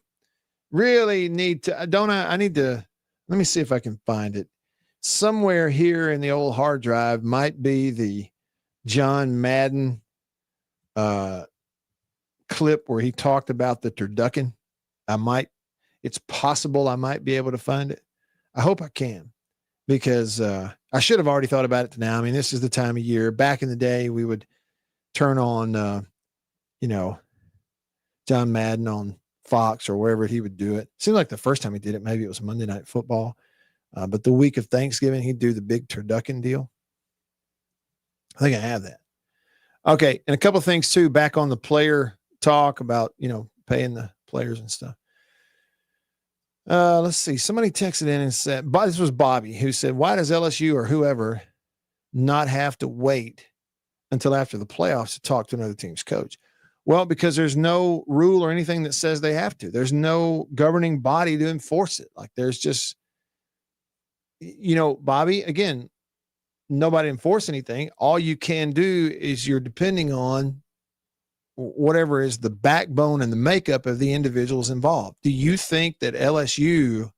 A: Really need to, I need to, let me see if I can find it. Somewhere here in the old hard drive might be the John Madden clip where he talked about the turducken. It's possible I might be able to find it. I hope I can, because I should have already thought about it now. I mean, this is the time of year. Back in the day, we would turn on, John Madden on Fox or wherever he would do it. Seemed like the first time he did it, maybe it was Monday Night Football. But the week of Thanksgiving, he'd do the big turducken deal. I think I have that. Okay. And a couple of things too, back on the player talk about, paying the players and stuff. Let's see. Somebody texted in and said, this was Bobby, who said, why does LSU or whoever not have to wait until after the playoffs to talk to another team's coach? Well, because there's no rule or anything that says they have to. There's no governing body to enforce it. Like there's just, Bobby, again, nobody enforce anything. All you can do is you're depending on whatever is the backbone and the makeup of the individuals involved. Do you think that LSU,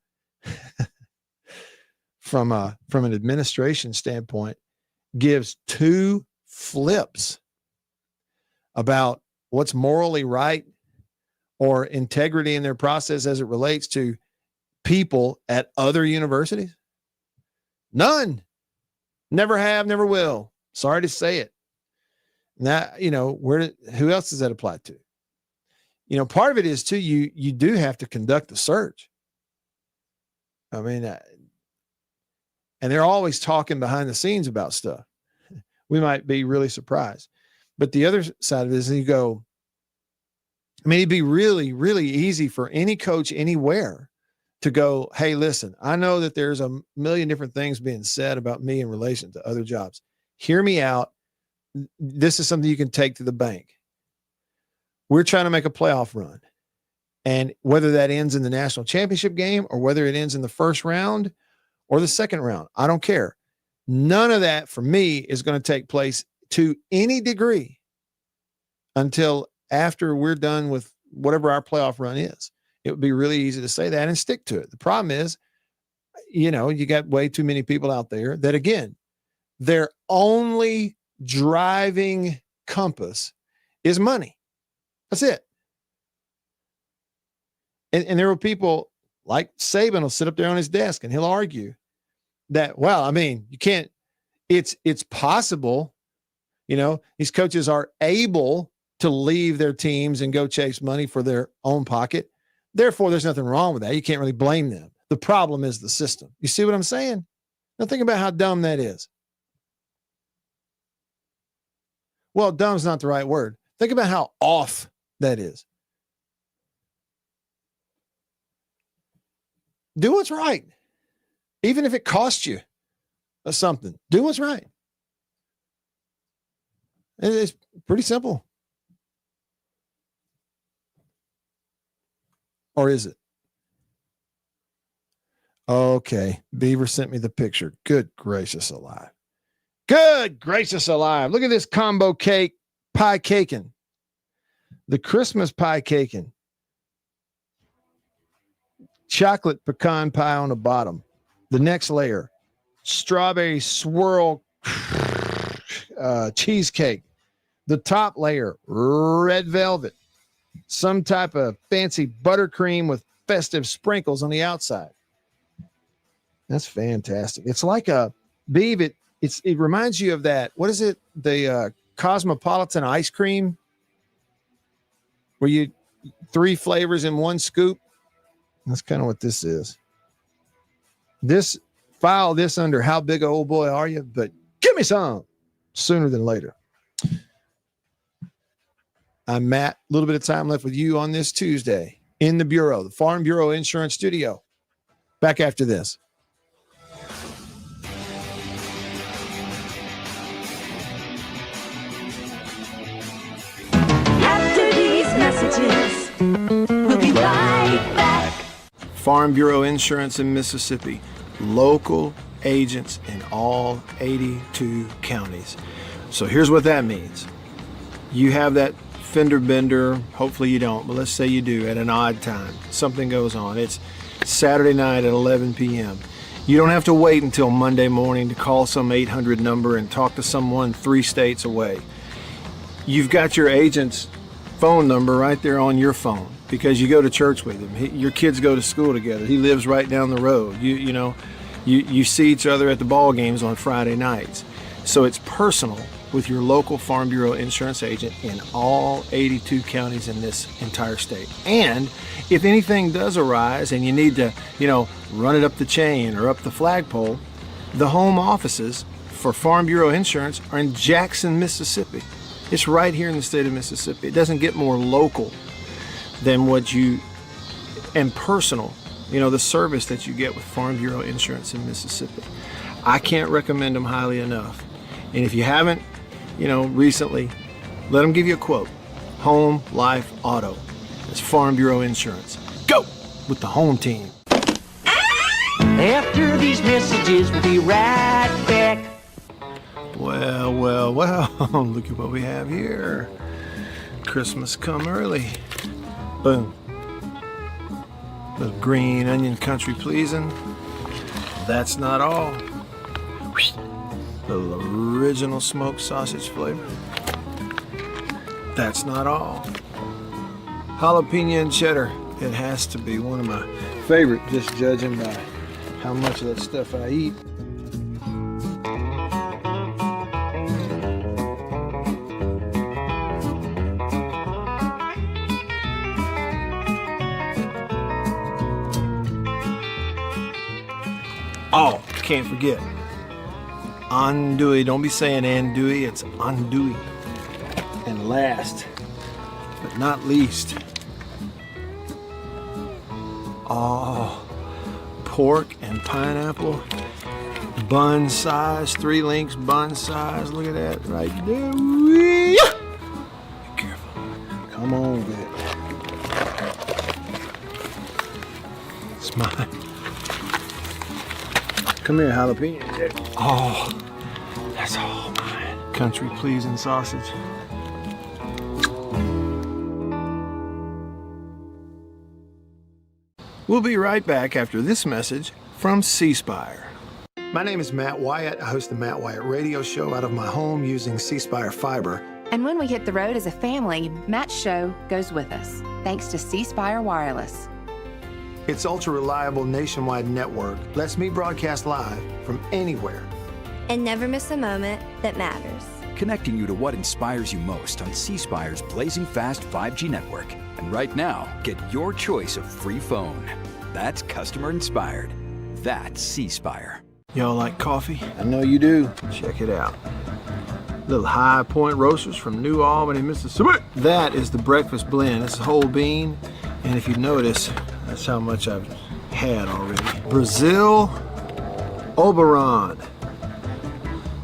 A: from an administration standpoint, gives 2 flips about what's morally right or integrity in their process as it relates to people at other universities? None. Never have, never will. Sorry to say it. Now, who else does that apply to? Part of it is too, you do have to conduct the search. I mean, and they're always talking behind the scenes about stuff. We might be really surprised. But the other side of it is you go, it'd be really, really easy for any coach anywhere to go, hey, listen, I know that there's a million different things being said about me in relation to other jobs. Hear me out. This is something you can take to the bank. We're trying to make a playoff run. And whether that ends in the national championship game or whether it ends in the first round or the second round, I don't care. None of that for me is going to take place to any degree until after we're done with whatever our playoff run is. It would be really easy to say that and stick to it. The problem is, you got way too many people out there that, again, their only driving compass is money. That's it. And there were people like Saban will sit up there on his desk and he'll argue that, you can't, it's possible, these coaches are able to leave their teams and go chase money for their own pocket. Therefore, there's nothing wrong with that. You can't really blame them. The problem is the system. You see what I'm saying? Now think about how dumb that is. Well, dumb's not the right word. Think about how off that is. Do what's right. Even if it costs you something, do what's right. It's pretty simple. Or is it? Okay. Beaver sent me the picture. Good gracious alive. Good gracious alive. Look at this combo cake, pie caking. The Christmas pie caking. Chocolate pecan pie on the bottom. The next layer, strawberry swirl cheesecake. The top layer, red velvet. Some type of fancy buttercream with festive sprinkles on the outside. That's fantastic. It's like a beef. It reminds you of that. What is it? The cosmopolitan ice cream, where you 3 flavors in one scoop. That's kind of what this is. File this under how big a old boy are you? But give me some sooner than later. I'm Matt. A little bit of time left with you on this Tuesday in the Bureau, the Farm Bureau Insurance Studio. Back after this.
D: After these messages, we'll be right back.
G: Farm Bureau Insurance in Mississippi. Local agents in all 82 counties. So here's what that means. You have that fender bender, hopefully you don't, but let's say you do at an odd time. Something goes on. It's Saturday night at 11 p.m. You don't have to wait until Monday morning to call some 800 number and talk to someone 3 states away. You've got your agent's phone number right there on your phone because you go to church with him. Your kids go to school together. He lives right down the road. You see each other at the ball games on Friday nights. So it's personal with your local Farm Bureau insurance agent in all 82 counties in this entire state. And if anything does arise and you need to, run it up the chain or up the flagpole, the home offices for Farm Bureau Insurance are in Jackson, Mississippi. It's right here in the state of Mississippi. It doesn't get more local than and personal, the service that you get with Farm Bureau Insurance in Mississippi. I can't recommend them highly enough. And if you haven't, recently, let them give you a quote. Home, life, auto. It's Farm Bureau Insurance. Go with the home team.
D: After these messages, we'll be right back.
G: Well, look at what we have here. Christmas come early. Boom. Little green onion country pleasing. That's not all. Little original smoked sausage flavor. That's not all. Jalapeno and cheddar. It has to be one of my favorite, just judging by how much of that stuff I eat. Oh, can't forget. Andouille. Don't be saying andouille, it's andouille. And last, but not least, pork and pineapple. Bun size, 3 links, bun size. Look at that right there. Whee! Be careful. Come on, baby. It's mine. Come here, jalapeno. Oh, that's all mine. Country pleasing sausage. We'll be right back after this message from C Spire. My name is Matt Wyatt. I host the Matt Wyatt radio show out of my home using C Spire fiber.
E: And when we hit the road as a family, Matt's show goes with us, thanks to C Spire Wireless.
G: Its ultra-reliable nationwide network lets me broadcast live from anywhere.
J: And never miss a moment that matters.
F: Connecting you to what inspires you most on C Spire's blazing fast 5G network. And right now, get your choice of free phone. That's customer inspired. That's C Spire.
G: Y'all like coffee? I know you do. Check it out. Little High Point Roasters from New Albany, Mississippi. That is the breakfast blend. It's a whole bean. And if you notice, that's how much I've had already. Brazil Oberon.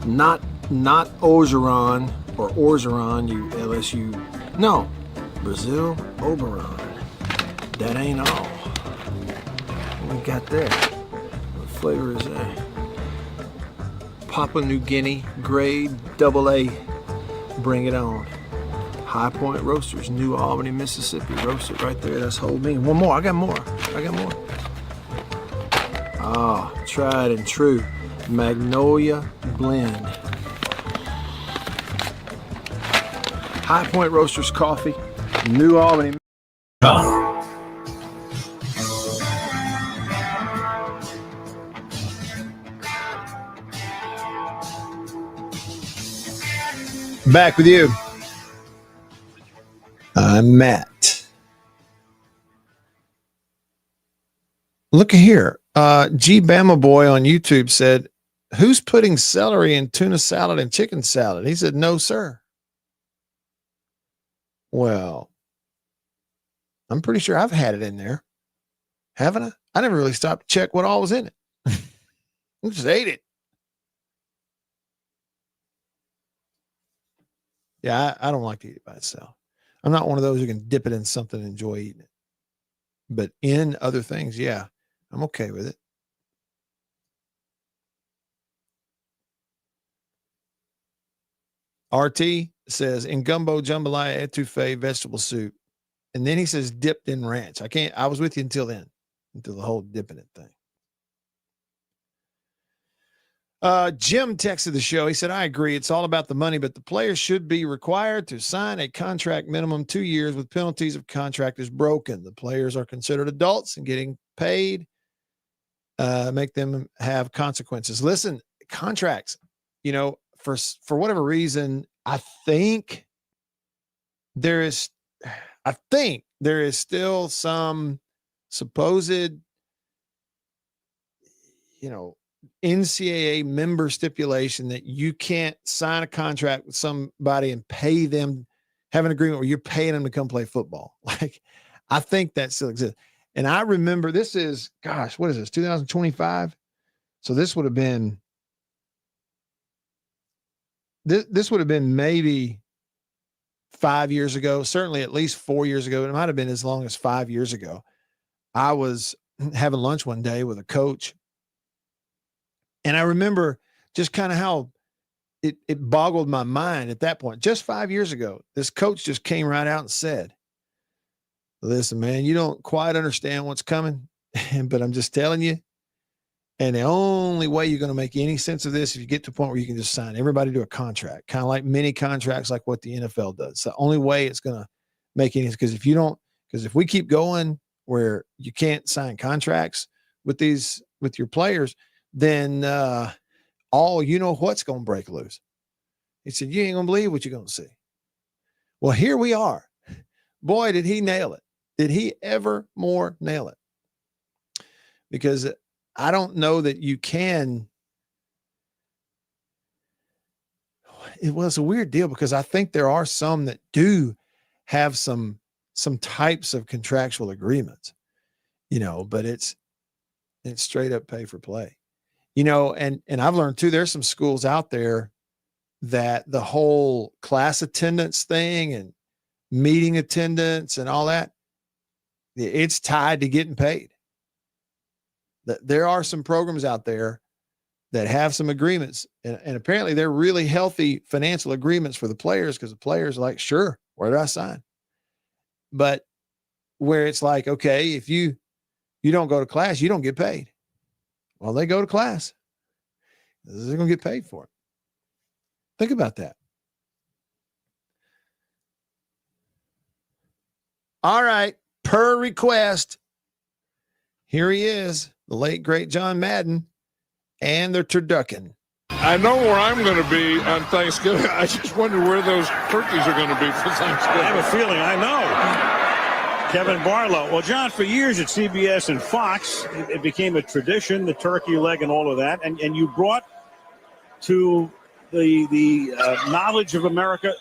G: Not Orgeron or Orgeron, you LSU. No, Brazil Oberon. That ain't all. What we got there? What flavor is that? Papua New Guinea grade AA. Bring it on. High Point Roasters, New Albany, Mississippi. Roasted right there. That's whole bean. One more. I got more. Ah, tried and true. Magnolia blend. High Point Roasters coffee, New Albany. Back with you. I'm Matt. Look here. G Bama Boy on YouTube said, "Who's putting celery in tuna salad and chicken salad?" He said, "No, sir." Well, I'm pretty sure I've had it in there. Haven't I? I never really stopped to check what all was in it. I just ate it. Yeah, I don't like to eat it by itself. I'm not one of those who can dip it in something and enjoy eating it. But in other things, yeah, I'm okay with it. RT says, in gumbo, jambalaya, etouffee, vegetable soup. And then he says dipped in ranch. I was with you until then, until the whole dipping it thing. Jim texted the show. He said, I agree. It's all about the money, but the players should be required to sign a contract minimum 2 years with penalties if contract is broken. The players are considered adults and getting paid. Make them have consequences. Listen, contracts, for whatever reason, I think there is still some supposed, NCAA member stipulation that you can't sign a contract with somebody and pay them, have an agreement where you're paying them to come play football. Like, I think that still exists. And I remember what is this, 2025? So this would have been maybe 5 years ago, certainly at least 4 years ago. It might have been as long as 5 years ago. I was having lunch one day with a coach, and I remember just kind of how it boggled my mind at that point. Just 5 years ago, this coach just came right out and said, listen, man, you don't quite understand what's coming, but I'm just telling you. And the only way you're going to make any sense of this is if you get to a point where you can just sign everybody to a contract, kind of like mini contracts, like what the NFL does. It's the only way it's going to make any sense. Because if we keep going where you can't sign contracts with your players, then what's going to break loose. He said, you ain't going to believe what you're going to see. Well, here we are. Boy, did he nail it. Did he ever more nail it? Because
A: I don't know that you can. It was a weird deal because I think there are some that do have some types of contractual agreements, but it's straight up pay for play, and I've learned too, there's some schools out there that the whole class attendance thing and meeting attendance and all that, it's tied to getting paid. There are some programs out there that have some agreements, and apparently they're really healthy financial agreements for the players, because the players are like, sure, where do I sign? But where it's like, okay, if you don't go to class, you don't get paid. Well, they go to class. They're going to get paid for it. Think about that. All right. Per request, here he is, the late, great John Madden, and the turducken.
K: I know where I'm going to be on Thanksgiving. I just wonder where those turkeys are going to be for Thanksgiving.
L: I have a feeling I know. Kevin Barlow. Well, John, for years at CBS and Fox, it became a tradition, the turkey leg and all of that. And you brought to the knowledge of America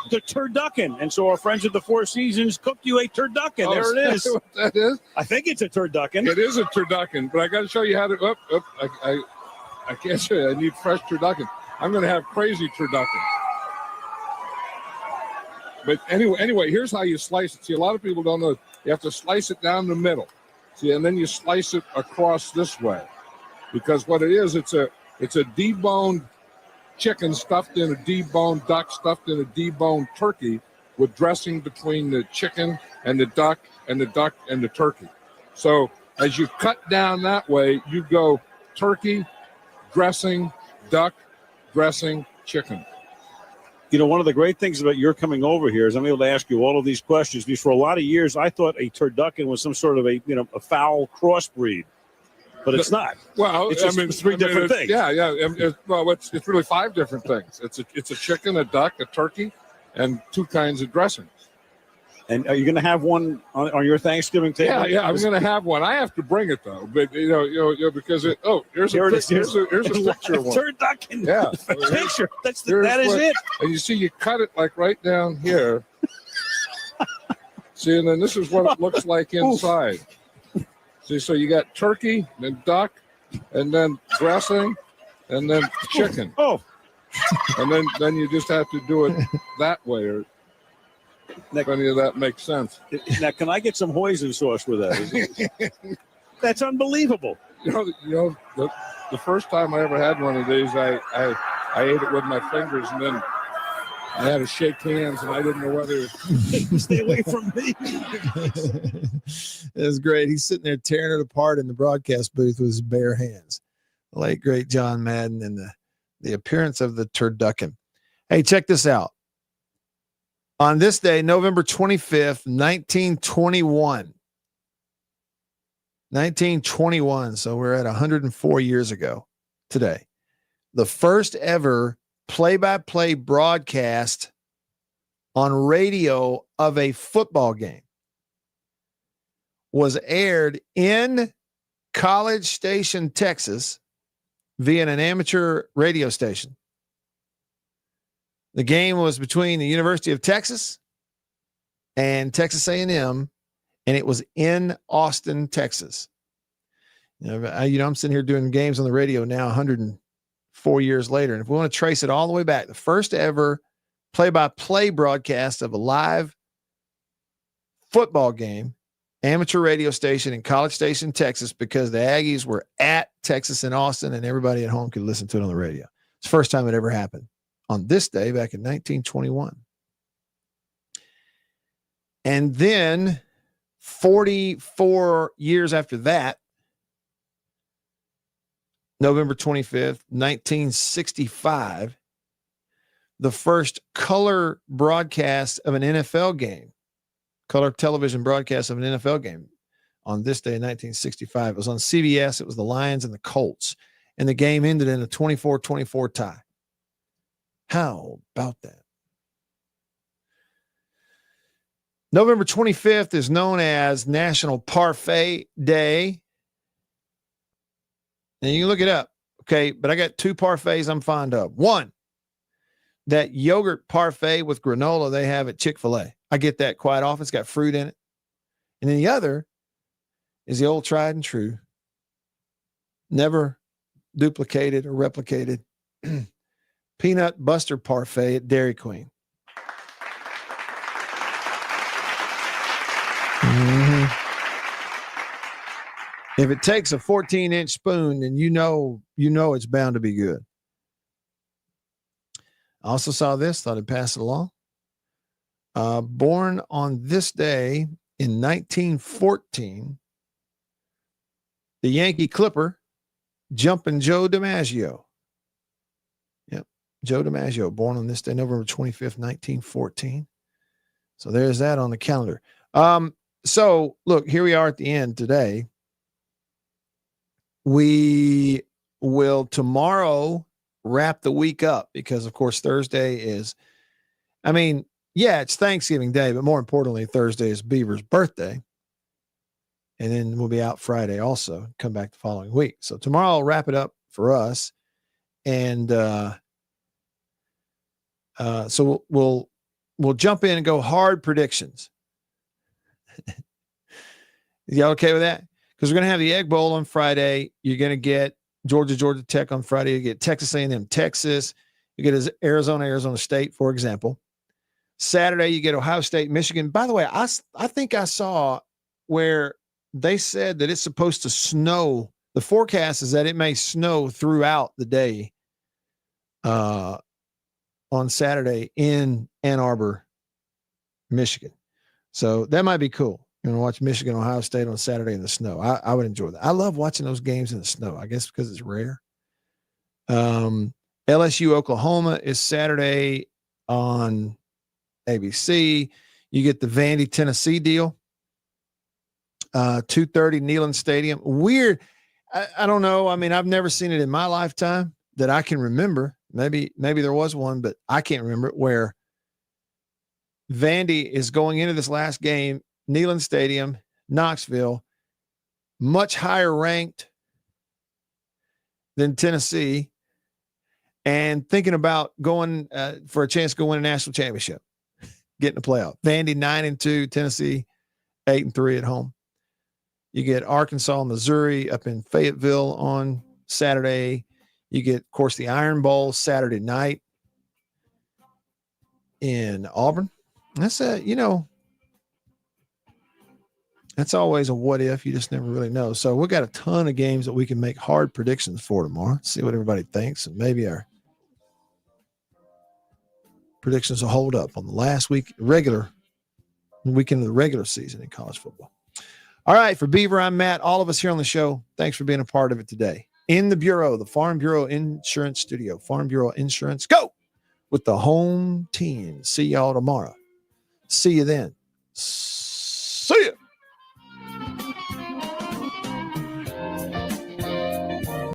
L: the turducken. And so our friends at the Four Seasons cooked you a turducken. There it is.
K: What that is?
L: I think it's a turducken.
K: It is a turducken, but I got to show you how to. I can't show you. I need fresh turducken. I'm going to have crazy turducken. But anyway, here's how you slice it. See, a lot of people don't know. You have to slice it down the middle. See, and then you slice it across this way, because what it is, it's a deboned chicken stuffed in a deboned duck, stuffed in a deboned turkey, with dressing between the chicken and the duck and the duck and the turkey. So as you cut down that way, you go turkey, dressing, duck, dressing, chicken.
L: One of the great things about your coming over here is I'm able to ask you all of these questions, because for a lot of years I thought a turducken was some sort of a foul crossbreed. But it's not.
K: Well,
L: it's just three different things.
K: Yeah. It's really 5 different things. It's a chicken, a duck, a turkey, and 2 kinds of dressings.
L: And are you going to have one on your Thanksgiving table?
K: Yeah, I'm going to have one. I have to bring it though, but because here's a picture of one.
L: Turducken.
K: Yeah,
L: picture. That is it.
K: And you see, you cut it like right down here. See, and then this is what it looks like inside. See, so you got turkey, then duck, and then dressing, and then chicken.
L: Oh.
K: And then you just have to do it that way, or if any of that makes sense.
L: Now, can I get some hoisin sauce with that? That's unbelievable.
K: The first time I ever had one of these, I ate it with my fingers, and then I had to shake hands, and I didn't know whether
L: stay away from me.
A: It was great. He's sitting there tearing it apart in the broadcast booth with his bare hands. The late, great John Madden, and the appearance of the turducken. Hey, check this out. On this day, November 25th, 1921. 1921. So we're at 104 years ago today. The first ever play-by-play broadcast on radio of a football game was aired in College Station, Texas, via an amateur radio station. The game was between the University of Texas and Texas A&M, and it was in Austin, Texas. I'm sitting here doing games on the radio now 104 years later. And if we want to trace it all the way back, the first ever play-by-play broadcast of a live football game, amateur radio station in College Station, Texas, because the Aggies were at Texas and Austin, and everybody at home could listen to it on the radio. It's the first time it ever happened on this day back in 1921. And then 44 years after that, November 25th, 1965, the first color broadcast of an NFL game, color television broadcast of an NFL game on this day in 1965. It was on CBS. It was the Lions and the Colts, and the game ended in a 24-24 tie. How about that? November 25th is known as National Parfait Day. And you can look it up. Okay, but I got 2 parfaits I'm fond of. One, that yogurt parfait with granola they have at Chick-fil-A. I get that quite often. It's got fruit in it. And then the other is the old tried and true, never duplicated or replicated peanut buster parfait at Dairy Queen. Mm-hmm. If it takes a 14-inch spoon, then you know it's bound to be good. I also saw this, thought I'd pass it along. Born on this day in 1914, the Yankee Clipper, Jumpin' Joe DiMaggio. Yep, Joe DiMaggio, born on this day, November 25th, 1914. So there's that on the calendar. So look, here we are at the end today. We will tomorrow wrap the week up because, of course, Thursday is, it's Thanksgiving Day, but more importantly, Thursday is Beaver's birthday. And then we'll be out Friday also, come back the following week. So tomorrow I'll wrap it up for us. And so we'll jump in and go hard predictions. Y'all okay with that? Because we're going to have the Egg Bowl on Friday. You're going to get Georgia Tech on Friday. You get Texas A&M, Texas. You get Arizona State, for example. Saturday, you get Ohio State, Michigan. By the way, I think I saw where they said that it's supposed to snow. The forecast is that it may snow throughout the day on Saturday in Ann Arbor, Michigan. So that might be cool. You want to watch Michigan, Ohio State on Saturday in the snow. I would enjoy that. I love watching those games in the snow, I guess because it's rare. LSU, Oklahoma is Saturday on ABC. You get the Vandy, Tennessee deal. 2:30 Neyland Stadium. Weird. I don't know. I've never seen it in my lifetime that I can remember. Maybe there was one, but I can't remember it, where Vandy is going into this last game, Neyland Stadium, Knoxville, much higher ranked than Tennessee, and thinking about going for a chance to go win a national championship, getting the playoff. Vandy 9-2, Tennessee 8-3 at home. You get Arkansas, Missouri up in Fayetteville on Saturday. You get, of course, the Iron Bowl Saturday night in Auburn. That's that's always a what if. You just never really know. So we've got a ton of games that we can make hard predictions for tomorrow. See what everybody thinks, and maybe our predictions will hold up on the last weekend of the regular season in college football. All right, for Beaver, I'm Matt. All of us here on the show, thanks for being a part of it today. In the Bureau, the Farm Bureau Insurance Studio, Farm Bureau Insurance, go with the home team. See y'all tomorrow. See you then. See ya.